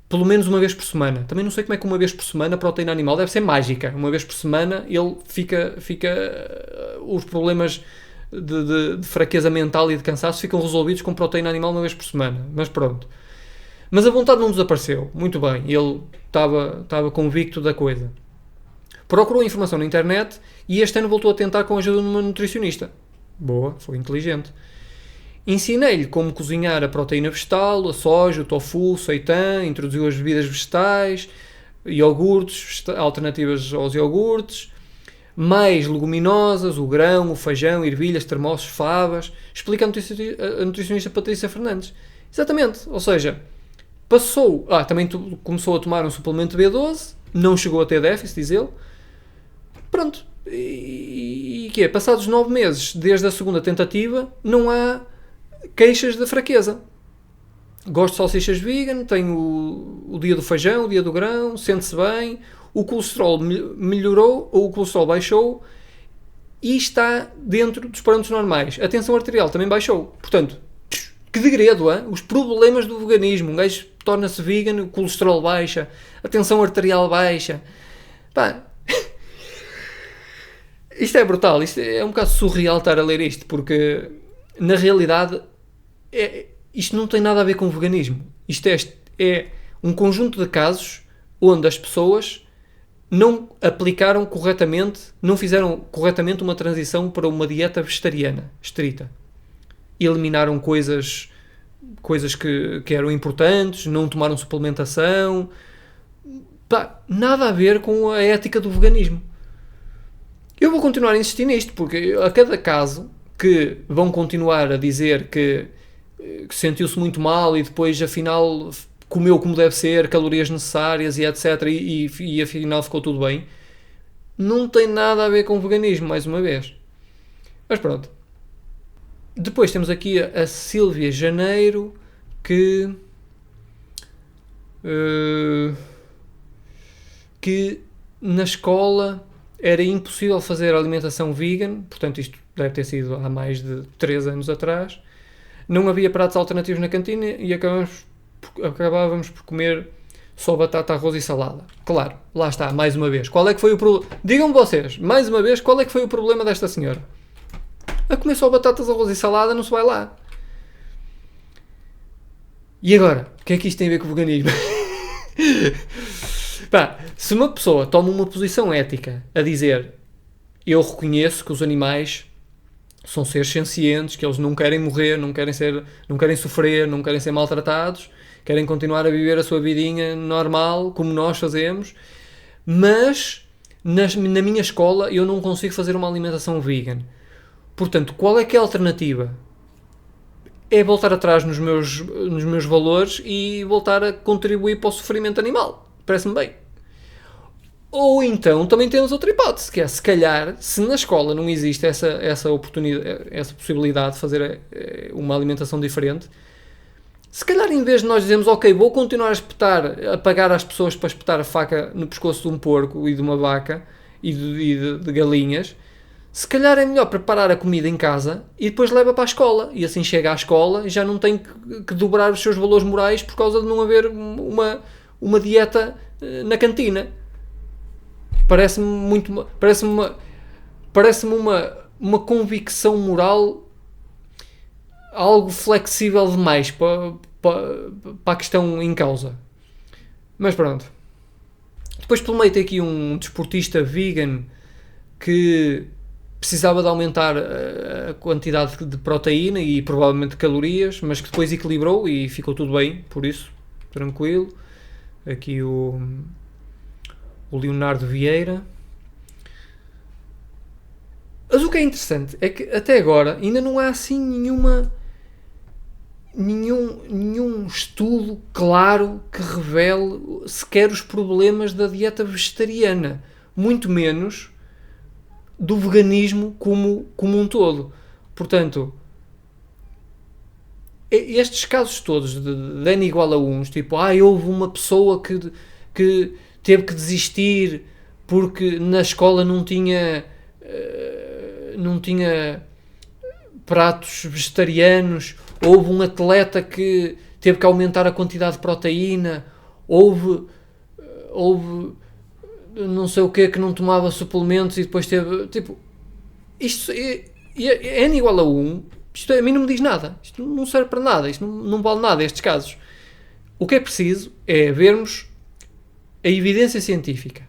Pelo menos uma vez por semana. Também não sei como é que uma vez por semana a proteína animal deve ser mágica. Uma vez por semana ele fica os problemas de fraqueza mental e de cansaço ficam resolvidos com proteína animal uma vez por semana. Mas pronto. Mas a vontade não desapareceu. Muito bem. Ele estava convicto da coisa. Procurou informação na internet e este ano voltou a tentar com a ajuda de uma nutricionista. Boa, foi inteligente. Ensinei-lhe como cozinhar a proteína vegetal, a soja, o tofu, o seitan, introduziu as bebidas vegetais, iogurtes, alternativas aos iogurtes, mais leguminosas, o grão, o feijão, ervilhas, termossos, favas. Explica a nutricionista Patrícia Fernandes. Exatamente, ou seja, também começou a tomar um suplemento B12, não chegou a ter déficit, diz ele. Pronto, e que é? Passados 9 meses, desde a segunda tentativa, não há queixas de fraqueza. Gosto de salsichas vegan, tenho o dia do feijão, o dia do grão, sente-se bem, o colesterol melhorou, ou o colesterol baixou, e está dentro dos parâmetros normais. A tensão arterial também baixou. Portanto, que degredo, hein? Os problemas do veganismo. Um gajo torna-se vegan, o colesterol baixa, a tensão arterial baixa. Isto é brutal, isto é um bocado surreal estar a ler isto, porque na realidade isto não tem nada a ver com o veganismo. Isto é um conjunto de casos onde as pessoas não aplicaram corretamente, não fizeram corretamente uma transição para uma dieta vegetariana estrita. Eliminaram coisas que eram importantes, não tomaram suplementação. Nada a ver com a ética do veganismo. Eu vou continuar a insistir nisto, porque a cada caso que vão continuar a dizer que sentiu-se muito mal e depois afinal comeu como deve ser, calorias necessárias e etc, e afinal ficou tudo bem, não tem nada a ver com o veganismo, mais uma vez. Mas pronto. Depois temos aqui a Sílvia Janeiro, que na escola era impossível fazer alimentação vegan, portanto isto deve ter sido há mais de 3 anos atrás. Não havia pratos alternativos na cantina e acabávamos por comer só batata, arroz e salada. Claro, lá está, mais uma vez. Qual é que foi o problema? Digam-me vocês, mais uma vez, qual é que foi o problema desta senhora? A comer só batatas, arroz e salada não se vai lá. E agora? O que é que isto tem a ver com o veganismo? Se uma pessoa toma uma posição ética a dizer eu reconheço que os animais são seres sencientes, que eles não querem morrer, não querem sofrer, não querem ser maltratados, querem continuar a viver a sua vidinha normal, como nós fazemos, mas na minha escola eu não consigo fazer uma alimentação vegan. Portanto, qual é que é a alternativa? É voltar atrás nos meus valores e voltar a contribuir para o sofrimento animal. Parece-me bem. Ou então também temos outra hipótese, que é, se calhar, se na escola não existe essa oportunidade, essa possibilidade de fazer uma alimentação diferente, se calhar em vez de nós dizermos, ok, vou continuar a pagar às pessoas para espetar a faca no pescoço de um porco e de uma vaca e de galinhas, se calhar é melhor preparar a comida em casa e depois leva para a escola. E assim chega à escola e já não tem que dobrar os seus valores morais por causa de não haver uma dieta na cantina. Parece-me uma convicção moral algo flexível demais para a questão em causa. Mas pronto. Depois pelo meio tem aqui um desportista vegan que precisava de aumentar a quantidade de proteína e provavelmente de calorias, mas que depois equilibrou e ficou tudo bem, por isso, tranquilo. Aqui o Leonardo Vieira. Mas o que é interessante é que até agora ainda não há assim nenhum estudo claro que revele sequer os problemas da dieta vegetariana, muito menos do veganismo como um todo. Portanto, estes casos todos de N igual a 1, tipo, houve uma pessoa que teve que desistir porque na escola não tinha pratos vegetarianos, houve um atleta que teve que aumentar a quantidade de proteína, houve não sei o que não tomava suplementos e depois teve, tipo, isto é N igual a 1, isto a mim não me diz nada, isto não serve para nada, isto não vale nada, estes casos. O que é preciso é vermos a evidência científica.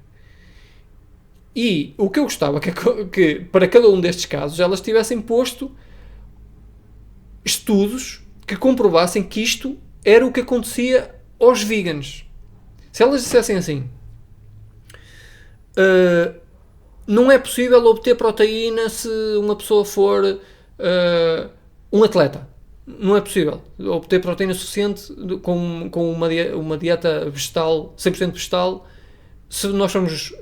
E o que eu gostava que para cada um destes casos elas tivessem posto estudos que comprovassem que isto era o que acontecia aos veganos. Se elas dissessem assim, não é possível obter proteína se uma pessoa for um atleta. Não é possível obter proteína suficiente com uma dieta vegetal, 100% vegetal, se nós somos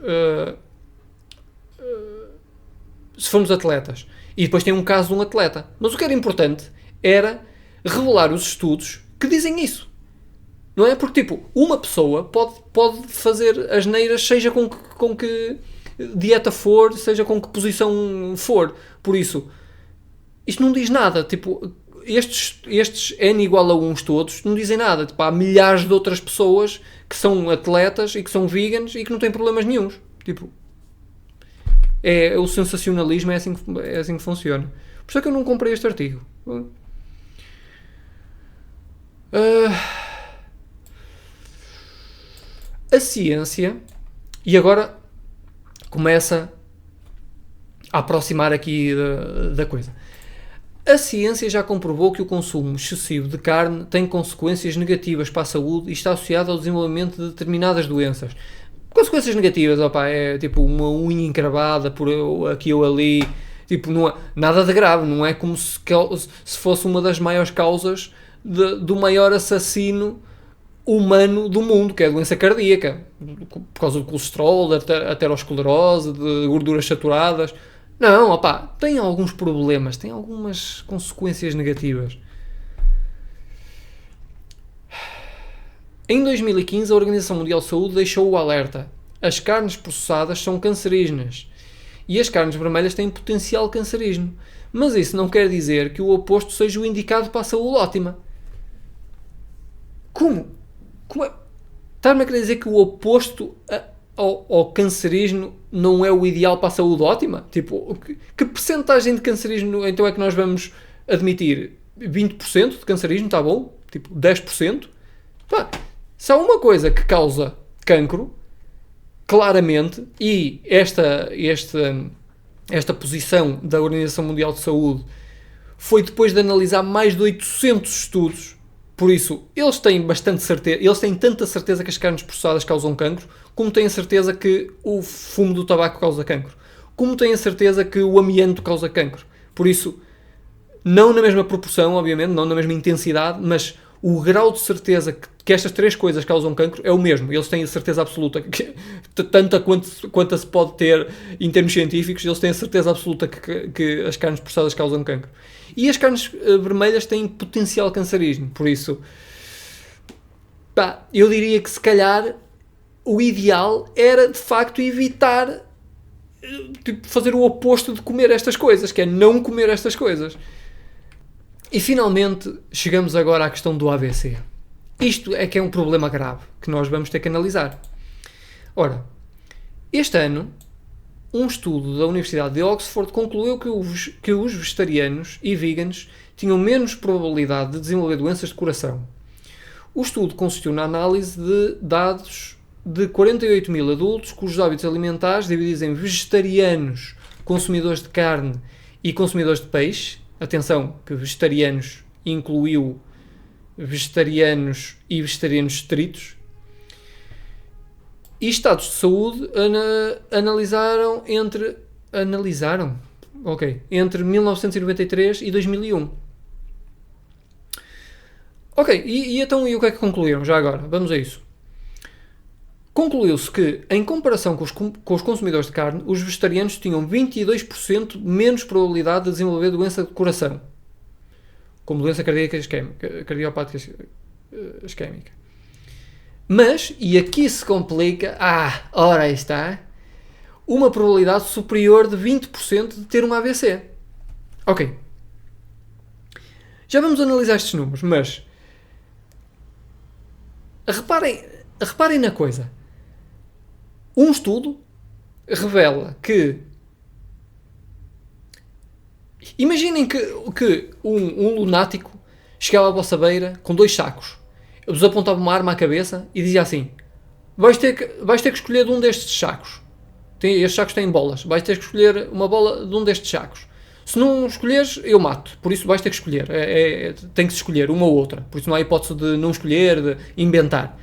se formos atletas. E depois tem um caso de um atleta. Mas o que era importante era revelar os estudos que dizem isso. Não é? Porque, tipo, uma pessoa pode fazer asneiras, seja com que dieta for, seja com que posição for. Por isso, isto não diz nada. Tipo, estes N igual a 1 todos não dizem nada. Tipo, há milhares de outras pessoas que são atletas e que são veganos e que não têm problemas nenhuns. Tipo, o sensacionalismo é assim que funciona. Por isso é que eu não comprei este artigo. A ciência, e agora começa a aproximar aqui da coisa. A ciência já comprovou que o consumo excessivo de carne tem consequências negativas para a saúde e está associado ao desenvolvimento de determinadas doenças. Consequências negativas, é tipo uma unha encravada por aqui ou ali, tipo, não é nada de grave, não é como se fosse uma das maiores causas do maior assassino humano do mundo, que é a doença cardíaca, por causa do colesterol, da aterosclerose, de gorduras saturadas. Não, tem alguns problemas, tem algumas consequências negativas. Em 2015, a Organização Mundial de Saúde deixou o alerta. As carnes processadas são cancerígenas e as carnes vermelhas têm potencial cancerígeno. Mas isso não quer dizer que o oposto seja o indicado para a saúde ótima. Como é? Estás-me a querer dizer que o oposto ao cancerígeno não é o ideal para a saúde ótima? Tipo, que percentagem de cancerígeno então é que nós vamos admitir? 20% de cancerígeno, está bom? Tipo, 10%? Se há uma coisa que causa cancro, claramente, e esta posição da Organização Mundial de Saúde foi depois de analisar mais de 800 estudos, Por isso, eles têm bastante certeza, eles têm tanta certeza que as carnes processadas causam cancro, como têm a certeza que o fumo do tabaco causa cancro, como têm a certeza que o amianto causa cancro. Por isso, não na mesma proporção, obviamente, não na mesma intensidade, mas o grau de certeza que estas três coisas causam cancro é o mesmo. Eles têm a certeza absoluta, tanta quanto se pode ter em termos científicos, eles têm a certeza absoluta que as carnes processadas causam cancro. E as carnes vermelhas têm potencial cancerígeno, por isso, eu diria que se calhar o ideal era de facto evitar, tipo, fazer o oposto de comer estas coisas, que é não comer estas coisas. E finalmente chegamos agora à questão do AVC. Isto é que é um problema grave que nós vamos ter que analisar. Ora, este ano, um estudo da Universidade de Oxford concluiu que os vegetarianos e veganos tinham menos probabilidade de desenvolver doenças de coração. O estudo consistiu na análise de dados de 48 mil adultos cujos hábitos alimentares, divididos em vegetarianos, consumidores de carne e consumidores de peixe. Atenção, que vegetarianos incluiu vegetarianos e vegetarianos estritos. E estados de saúde analisaram entre 1993 e 2001. Ok, e então e o que é que concluíram já agora? Vamos a isso. Concluiu-se que, em comparação com os consumidores de carne, os vegetarianos tinham 22% menos probabilidade de desenvolver doença de coração, como doença cardíaca cardiopática isquémica. Mas, e aqui se complica, ora aí está, uma probabilidade superior de 20% de ter uma AVC. Ok. Já vamos analisar estes números, mas reparem na coisa. Um estudo revela que... Imaginem que um lunático chegava à vossa beira com 2 sacos. Vos apontava uma arma à cabeça e dizia assim: vais ter que escolher de um destes sacos. Estes sacos têm bolas. Vais ter que escolher uma bola de um destes sacos. Se não escolheres, eu mato. Por isso vais ter que escolher. Tem que se escolher uma ou outra. Por isso não há hipótese de não escolher, de inventar.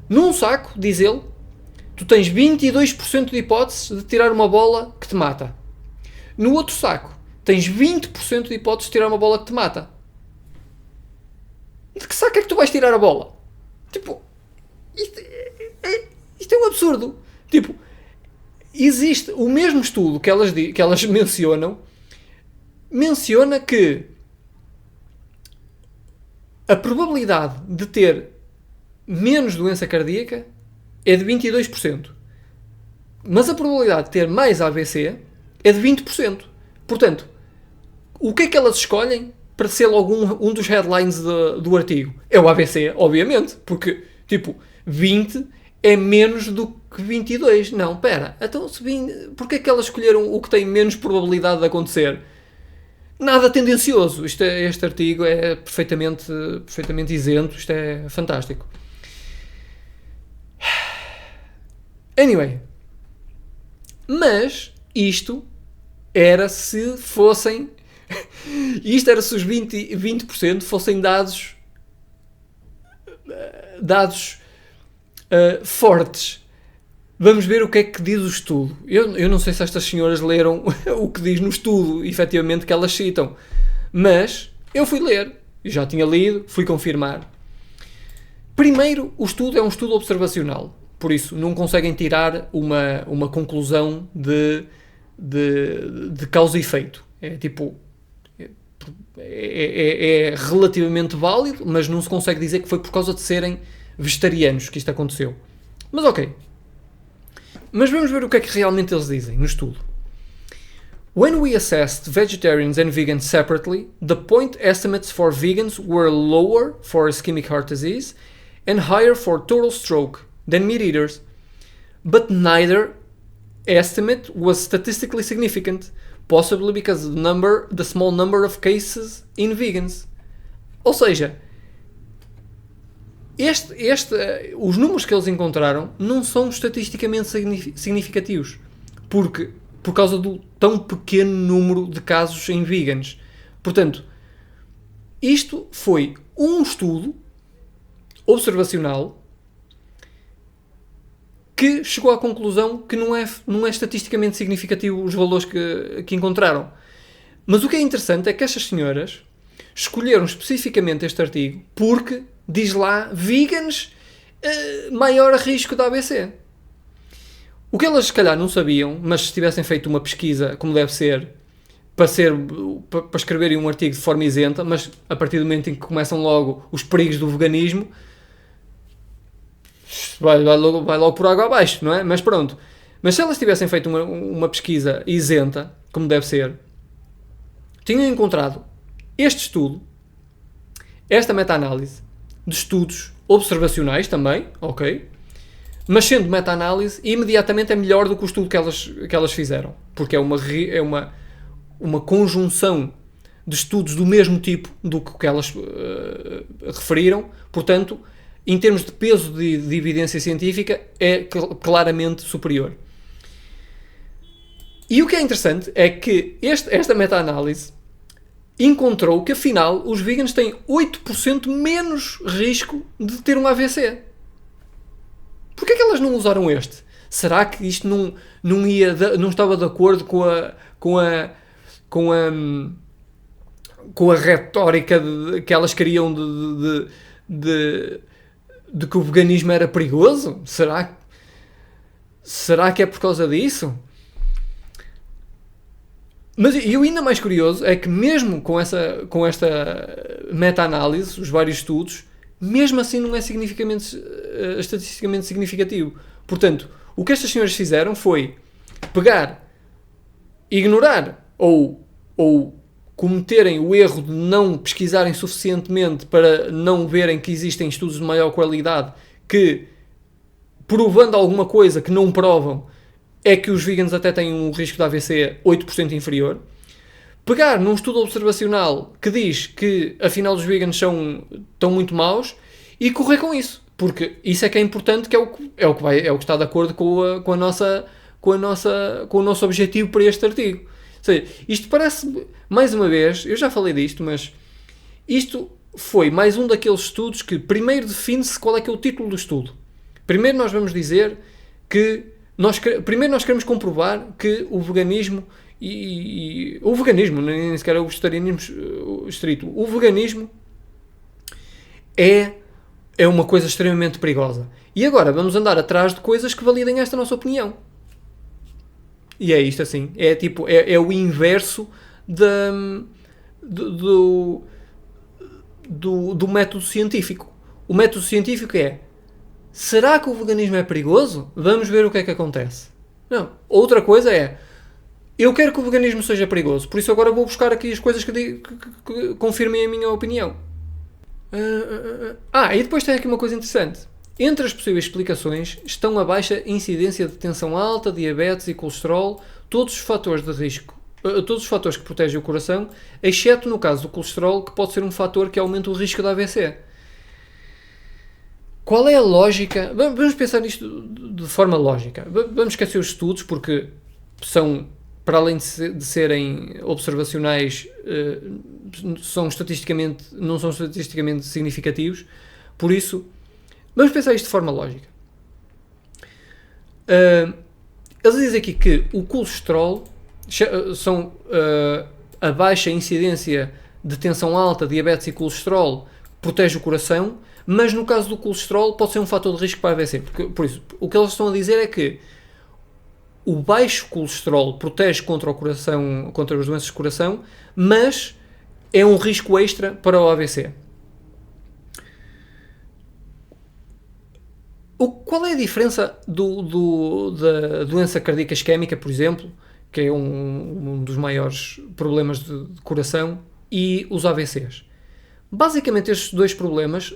Num saco, diz ele, tu tens 22% de hipóteses de tirar uma bola que te mata. No outro saco, tens 20% de hipóteses de tirar uma bola que te mata. De que saco é que tu vais tirar a bola? Tipo, isto é um absurdo. Tipo, existe o mesmo estudo que elas mencionam, menciona que a probabilidade de ter menos doença cardíaca é de 22%. Mas a probabilidade de ter mais AVC é de 20%. Portanto, o que é que elas escolhem para ser logo um dos headlines do artigo? É o AVC, obviamente, porque, tipo, 20 é menos do que 22. Não, pera, então porquê é que elas escolheram o que tem menos probabilidade de acontecer? Nada tendencioso. Este artigo é perfeitamente isento, isto é fantástico. Anyway, mas isto era se fossem... Isto era se os 20% fossem dados fortes. Vamos ver o que é que diz o estudo. Eu não sei se estas senhoras leram o que diz no estudo, efetivamente, que elas citam. Mas eu fui ler. Eu já tinha lido, fui confirmar. Primeiro, o estudo é um estudo observacional. Por isso, não conseguem tirar uma conclusão de causa e efeito. É tipo... É relativamente válido, mas não se consegue dizer que foi por causa de serem vegetarianos que isto aconteceu. Mas ok. Mas vamos ver o que é que realmente eles dizem no estudo. When we assessed vegetarians and vegans separately, the point estimates for vegans were lower for ischemic heart disease and higher for total stroke than meat eaters. But neither estimate was statistically significant, possibly because of the small number of cases in vegans. Ou seja, os números que eles encontraram não são estatisticamente significativos, por causa do tão pequeno número de casos em vegans. Portanto, isto foi um estudo observacional que chegou à conclusão que não é estatisticamente significativo os valores que encontraram. Mas o que é interessante é que estas senhoras escolheram especificamente este artigo porque diz lá vegans, maior risco de AVC. O que elas se calhar não sabiam, mas se tivessem feito uma pesquisa como deve ser, para escreverem um artigo de forma isenta, mas a partir do momento em que começam logo os perigos do veganismo, vai logo por água abaixo, não é? Mas pronto. Mas se elas tivessem feito uma pesquisa isenta, como deve ser, tinham encontrado este estudo, esta meta-análise de estudos observacionais também, ok? Mas sendo meta-análise, imediatamente é melhor do que o estudo que elas fizeram. Porque é uma conjunção de estudos do mesmo tipo do que elas referiram. Portanto, em termos de peso de evidência científica, é claramente superior. E o que é interessante é que esta meta-análise encontrou que, afinal, os veganos têm 8% menos risco de ter um AVC. Porquê é que elas não usaram este? Será que isto não estava de acordo com a retórica que elas queriam de que o veganismo era perigoso? Será que é por causa disso? Mas e o ainda mais curioso é que mesmo com esta meta-análise, os vários estudos, mesmo assim não é estatisticamente significativo. Portanto, o que estas senhoras fizeram foi ignorar ou cometerem o erro de não pesquisarem suficientemente para não verem que existem estudos de maior qualidade que, provando alguma coisa que não provam, é que os veganos até têm um risco de AVC 8% inferior. Pegar num estudo observacional que diz que afinal os veganos estão muito maus e correr com isso. Porque isso é que é importante, que é o que está de acordo com o nosso objetivo para este artigo. Ou seja, isto parece, mais uma vez, eu já falei disto, mas isto foi mais um daqueles estudos que primeiro define-se qual é que é o título do estudo. Primeiro nós vamos dizer que primeiro nós queremos comprovar que o veganismo o veganismo, nem sequer é o vegetarianismo estrito, o veganismo é uma coisa extremamente perigosa. E agora vamos andar atrás de coisas que validem esta nossa opinião. E é isto assim. É o inverso do método científico. O método científico é: será que o veganismo é perigoso? Vamos ver o que é que acontece. Não. Outra coisa é: eu quero que o veganismo seja perigoso, por isso agora vou buscar aqui as coisas que confirmem a minha opinião. E depois tem aqui uma coisa interessante. Entre as possíveis explicações estão a baixa incidência de tensão alta, diabetes e colesterol, todos os fatores de risco, todos os fatores que protegem o coração, exceto no caso do colesterol, que pode ser um fator que aumenta o risco de AVC. Qual é a lógica? Vamos pensar nisto de forma lógica. Vamos esquecer os estudos, porque são, para além de serem observacionais, não são estatisticamente significativos. Por isso, vamos pensar isto de forma lógica. Eles dizem aqui que o colesterol são a baixa incidência de tensão alta, diabetes e colesterol protege o coração, mas no caso do colesterol pode ser um fator de risco para a AVC. Por isso, o que eles estão a dizer é que o baixo colesterol protege contra o coração, contra as doenças do coração, mas é um risco extra para o AVC. Qual é a diferença da doença cardíaca isquémica, por exemplo, que é um dos maiores problemas de coração, e os AVCs? Basicamente, estes dois problemas,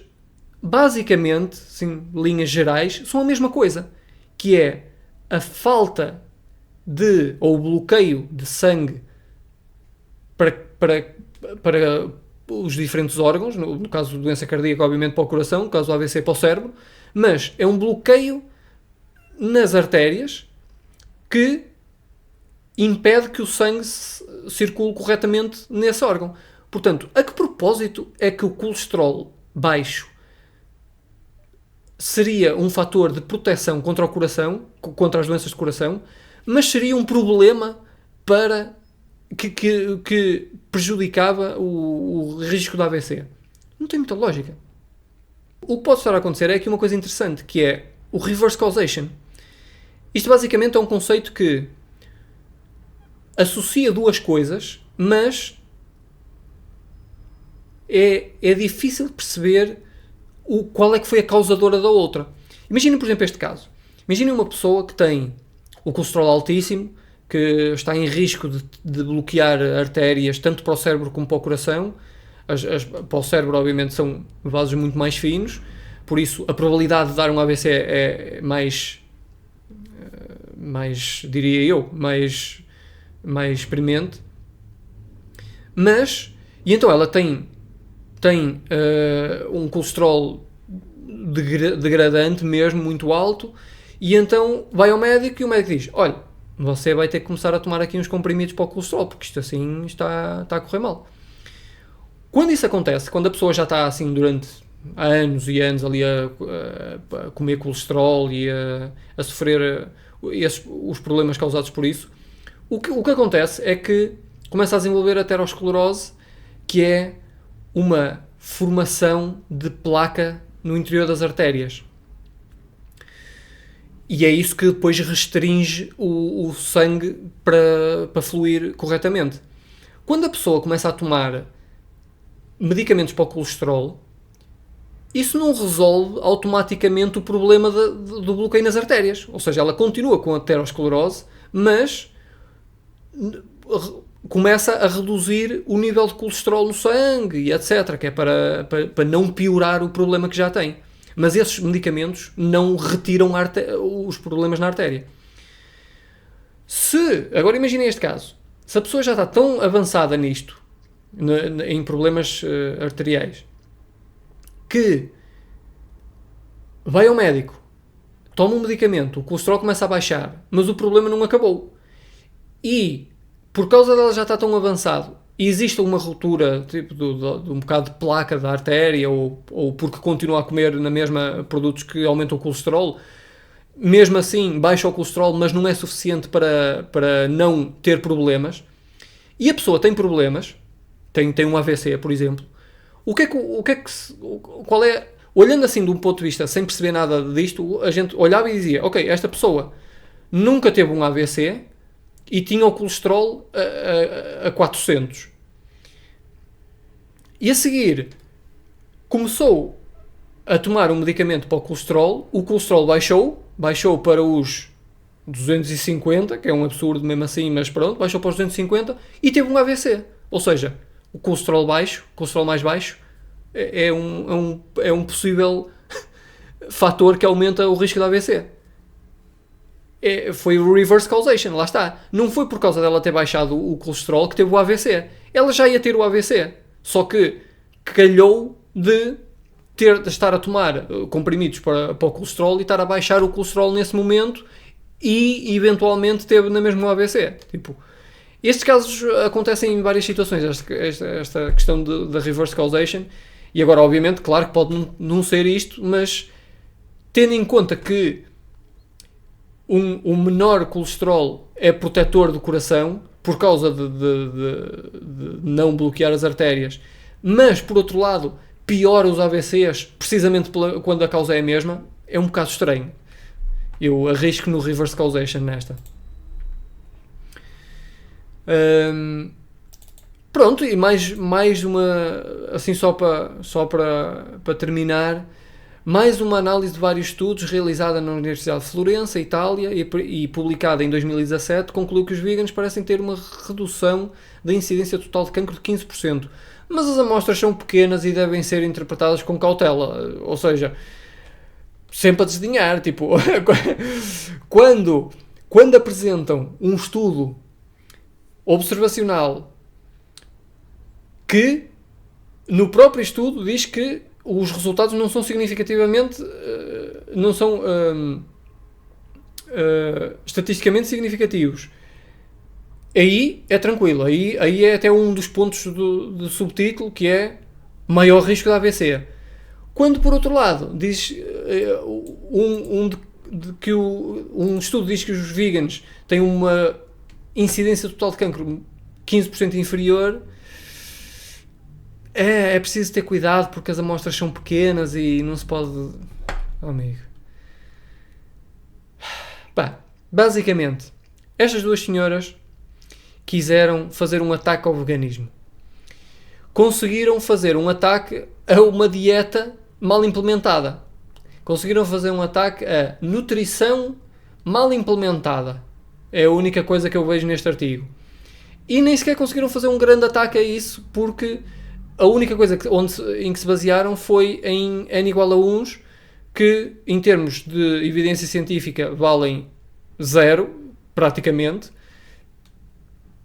sim, linhas gerais, são a mesma coisa, que é a falta ou o bloqueio de sangue para os diferentes órgãos, no caso da doença cardíaca, obviamente para o coração, no caso do AVC para o cérebro, mas é um bloqueio nas artérias que impede que o sangue circule corretamente nesse órgão. Portanto, a que propósito é que o colesterol baixo seria um fator de proteção contra o coração, contra as doenças de coração, mas seria um problema para que prejudicava o risco de AVC? Não tem muita lógica. O que pode estar a acontecer é aqui uma coisa interessante, que é o reverse causation. Isto basicamente é um conceito que associa duas coisas, mas é difícil de perceber qual é que foi a causadora da outra. Imaginem, por exemplo, este caso. Imaginem uma pessoa que tem o colesterol altíssimo, que está em risco de bloquear artérias tanto para o cérebro como para o coração. Para o cérebro, obviamente, são vasos muito mais finos, por isso a probabilidade de dar um AVC é mais diria eu, mais premente. E então ela tem um colesterol degradante mesmo, muito alto, e então vai ao médico e o médico diz: olha, você vai ter que começar a tomar aqui uns comprimidos para o colesterol, porque isto assim está a correr mal. Quando isso acontece, quando a pessoa já está assim durante anos e anos ali a comer colesterol e a sofrer os problemas causados por isso, o que acontece é que começa a desenvolver aterosclerose, que é uma formação de placa no interior das artérias. E é isso que depois restringe o sangue para fluir corretamente. Quando a pessoa começa a tomar medicamentos para o colesterol, isso não resolve automaticamente o problema do bloqueio nas artérias. Ou seja, ela continua com a aterosclerose, mas começa a reduzir o nível de colesterol no sangue e etc., que é para não piorar o problema que já tem. Mas esses medicamentos não retiram os problemas na artéria. Agora imaginem este caso. Se a pessoa já está tão avançada nisto, em problemas arteriais, que vai ao médico, toma um medicamento, o colesterol começa a baixar, mas o problema não acabou. E, por causa dela já está tão avançado, e existe uma ruptura tipo de um bocado de placa da artéria, ou porque continua a comer na mesma produtos que aumentam o colesterol, mesmo assim baixa o colesterol, mas não é suficiente para não ter problemas, e a pessoa tem problemas, tem um AVC, por exemplo, qual é, olhando assim de um ponto de vista, sem perceber nada disto, a gente olhava e dizia: ok, esta pessoa nunca teve um AVC e tinha o colesterol a 400. E a seguir começou a tomar um medicamento para o colesterol baixou para os 250, que é um absurdo mesmo assim, mas pronto, baixou para os 250 e teve um AVC. Ou seja, o colesterol mais baixo, é um possível fator que aumenta o risco de AVC. Foi o reverse causation, lá está. Não foi por causa dela ter baixado o colesterol que teve o AVC. Ela já ia ter o AVC, só que calhou de estar a tomar comprimidos para o colesterol e estar a baixar o colesterol nesse momento e eventualmente teve na mesma o AVC. Estes casos acontecem em várias situações, esta questão da reverse causation, e agora obviamente, claro que pode não ser isto, mas tendo em conta que um menor colesterol é protetor do coração, por causa de não bloquear as artérias, mas por outro lado piora os AVCs precisamente quando a causa é a mesma, é um bocado estranho. Eu arrisco no reverse causation nesta. Pronto, e mais uma, assim só para terminar, mais uma análise de vários estudos realizada na Universidade de Florença, Itália, e publicada em 2017, concluiu que os veganos parecem ter uma redução da incidência total de cancro de 15%, mas as amostras são pequenas e devem ser interpretadas com cautela, ou seja, sempre a desdenhar, quando apresentam um estudo observacional que no próprio estudo diz que os resultados não são significativamente estatisticamente significativos, Aí é tranquilo, aí é até um dos pontos do subtítulo, que é maior risco de AVC. Quando, por outro lado, diz um estudo diz que os veganos têm uma incidência total de cancro 15% inferior, é preciso ter cuidado porque as amostras são pequenas e não se pode... Oh, amigo. Pá, basicamente, estas duas senhoras quiseram fazer um ataque ao veganismo. Conseguiram fazer um ataque a uma dieta mal implementada. Conseguiram fazer um ataque a nutrição mal implementada. É a única coisa que eu vejo neste artigo. E nem sequer conseguiram fazer um grande ataque a isso, porque a única coisa em que se basearam foi em N igual a 1, que em termos de evidência científica valem 0, praticamente.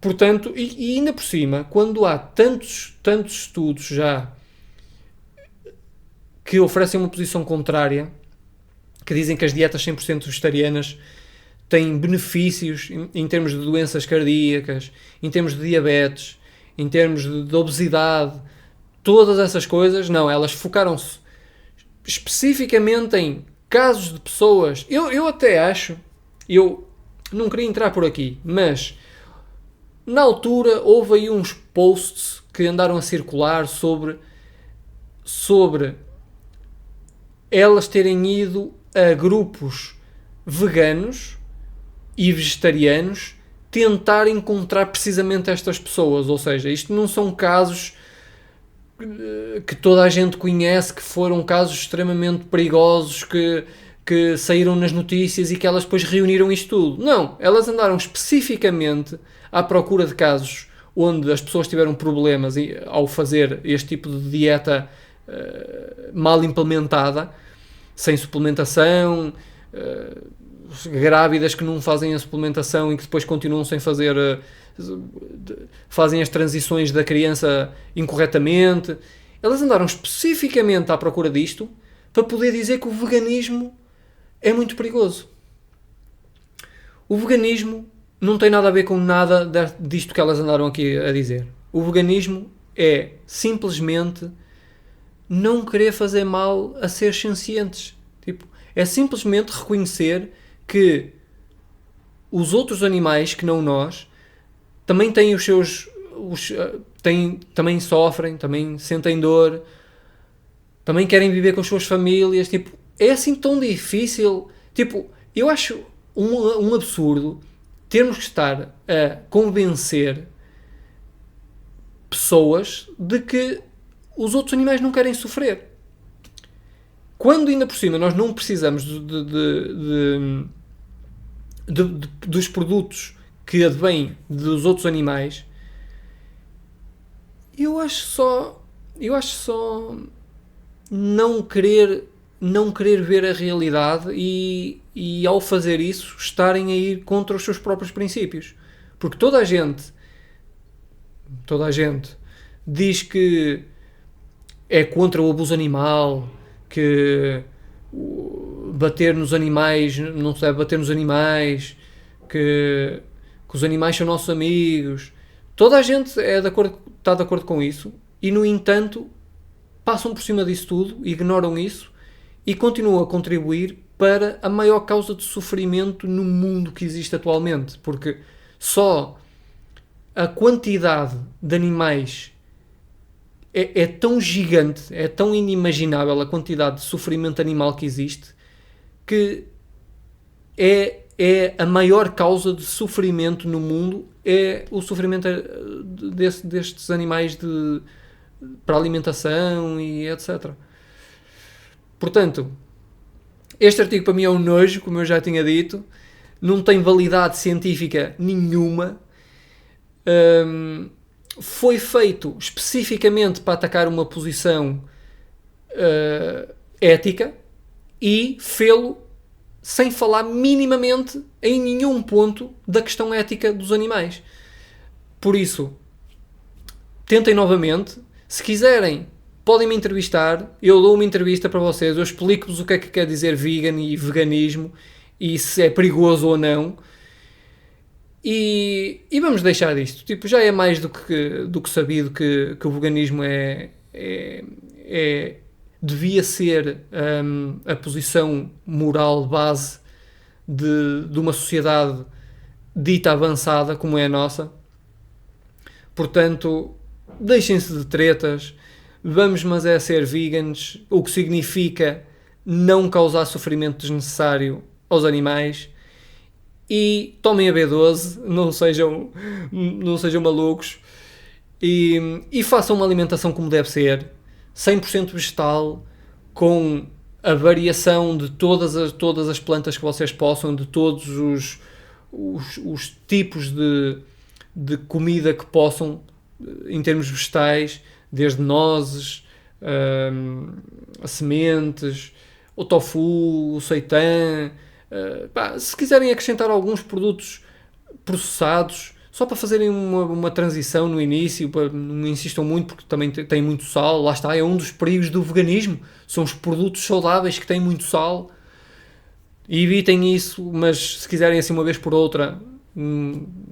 Portanto, e ainda por cima, quando há tantos estudos já que oferecem uma posição contrária, que dizem que as dietas 100% vegetarianas têm benefícios em termos de doenças cardíacas, em termos de diabetes, em termos de obesidade, todas essas coisas, não, elas focaram-se especificamente em casos de pessoas. Eu até acho, eu não queria entrar por aqui, mas na altura houve aí uns posts que andaram a circular sobre elas terem ido a grupos veganos e vegetarianos tentar encontrar precisamente estas pessoas. Ou seja, isto não são casos que toda a gente conhece, que foram casos extremamente perigosos, que saíram nas notícias e que elas depois reuniram isto tudo. Não, elas andaram especificamente à procura de casos onde as pessoas tiveram problemas ao fazer este tipo de dieta mal implementada, sem suplementação, grávidas que não fazem a suplementação e que depois continuam sem fazer, fazem as transições da criança incorretamente. Elas andaram especificamente à procura disto para poder dizer que o veganismo é muito perigoso. O veganismo não tem nada a ver com nada disto que elas andaram aqui a dizer. O veganismo é simplesmente não querer fazer mal a seres sencientes. Tipo, é simplesmente reconhecer que os outros animais, que não nós, também têm os seus... também sofrem, também sentem dor, também querem viver com as suas famílias. Tipo, é assim tão difícil. Tipo, eu acho um absurdo termos que estar a convencer pessoas de que os outros animais não querem sofrer. Quando ainda por cima nós não precisamos dos produtos que advêm dos outros animais, eu acho só não querer ver a realidade e ao fazer isso estarem a ir contra os seus próprios princípios. Porque toda a gente diz que é contra o abuso animal, que bater nos animais, não se deve bater nos animais, que os animais são nossos amigos. Toda a gente está de acordo com isso e, no entanto, passam por cima disso tudo, ignoram isso e continuam a contribuir para a maior causa de sofrimento no mundo que existe atualmente. Porque só a quantidade de animais é tão gigante, é tão inimaginável a quantidade de sofrimento animal que existe, que é a maior causa de sofrimento no mundo, é o sofrimento destes animais para alimentação e etc. Portanto, este artigo para mim é um nojo, como eu já tinha dito, não tem validade científica nenhuma, foi feito especificamente para atacar uma posição ética e fê-lo sem falar minimamente em nenhum ponto da questão ética dos animais. Por isso, tentem novamente. Se quiserem, podem me entrevistar. Eu dou uma entrevista para vocês. Eu explico-vos o que é que quer dizer vegan e veganismo e se é perigoso ou não. E vamos deixar isto. Tipo, já é mais do que sabido que o veganismo devia ser a posição moral base de uma sociedade dita avançada como é a nossa. Portanto, deixem-se de tretas, vamos mas é ser vegans, o que significa não causar sofrimento desnecessário aos animais, e tomem a B12, não sejam malucos, e façam uma alimentação como deve ser, 100% vegetal, com a variação de todas as plantas que vocês possam, de todos os tipos de comida que possam, em termos vegetais, desde nozes, sementes, o tofu, o seitan. Se quiserem acrescentar alguns produtos processados, só para fazerem uma transição no início, não insistam muito porque também tem muito sal, lá está, é um dos perigos do veganismo, são os produtos saudáveis que têm muito sal, e evitem isso, mas se quiserem assim uma vez por outra,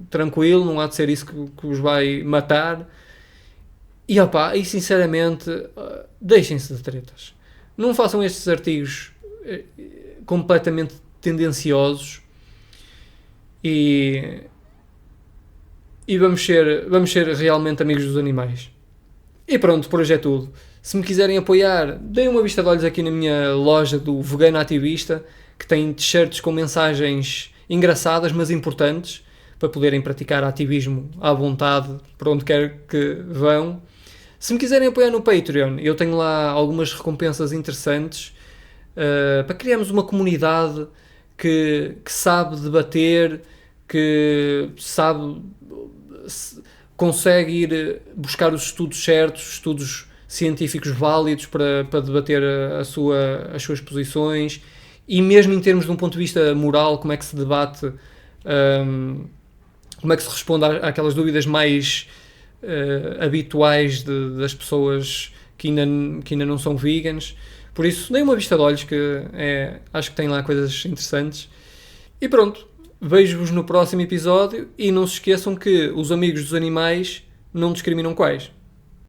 tranquilo, não há de ser isso que os vai matar. E sinceramente, deixem-se de tretas, não façam estes artigos completamente tendenciosos, e vamos ser realmente amigos dos animais. E pronto, por hoje é tudo. Se me quiserem apoiar, deem uma vista de olhos aqui na minha loja do Vegano Ativista, que tem t-shirts com mensagens engraçadas, mas importantes, para poderem praticar ativismo à vontade, por onde quer que vão. Se me quiserem apoiar no Patreon, eu tenho lá algumas recompensas interessantes, para criarmos uma comunidade que sabe debater, que consegue ir buscar os estudos certos, estudos científicos válidos para debater as suas posições, e mesmo em termos de um ponto de vista moral, como é que se debate, como é que se responde àquelas dúvidas mais habituais das pessoas que ainda não são vegans. Por isso, deem uma vista de olhos, que acho que tem lá coisas interessantes. E pronto, vejo-vos no próximo episódio, e não se esqueçam que os amigos dos animais não discriminam quais.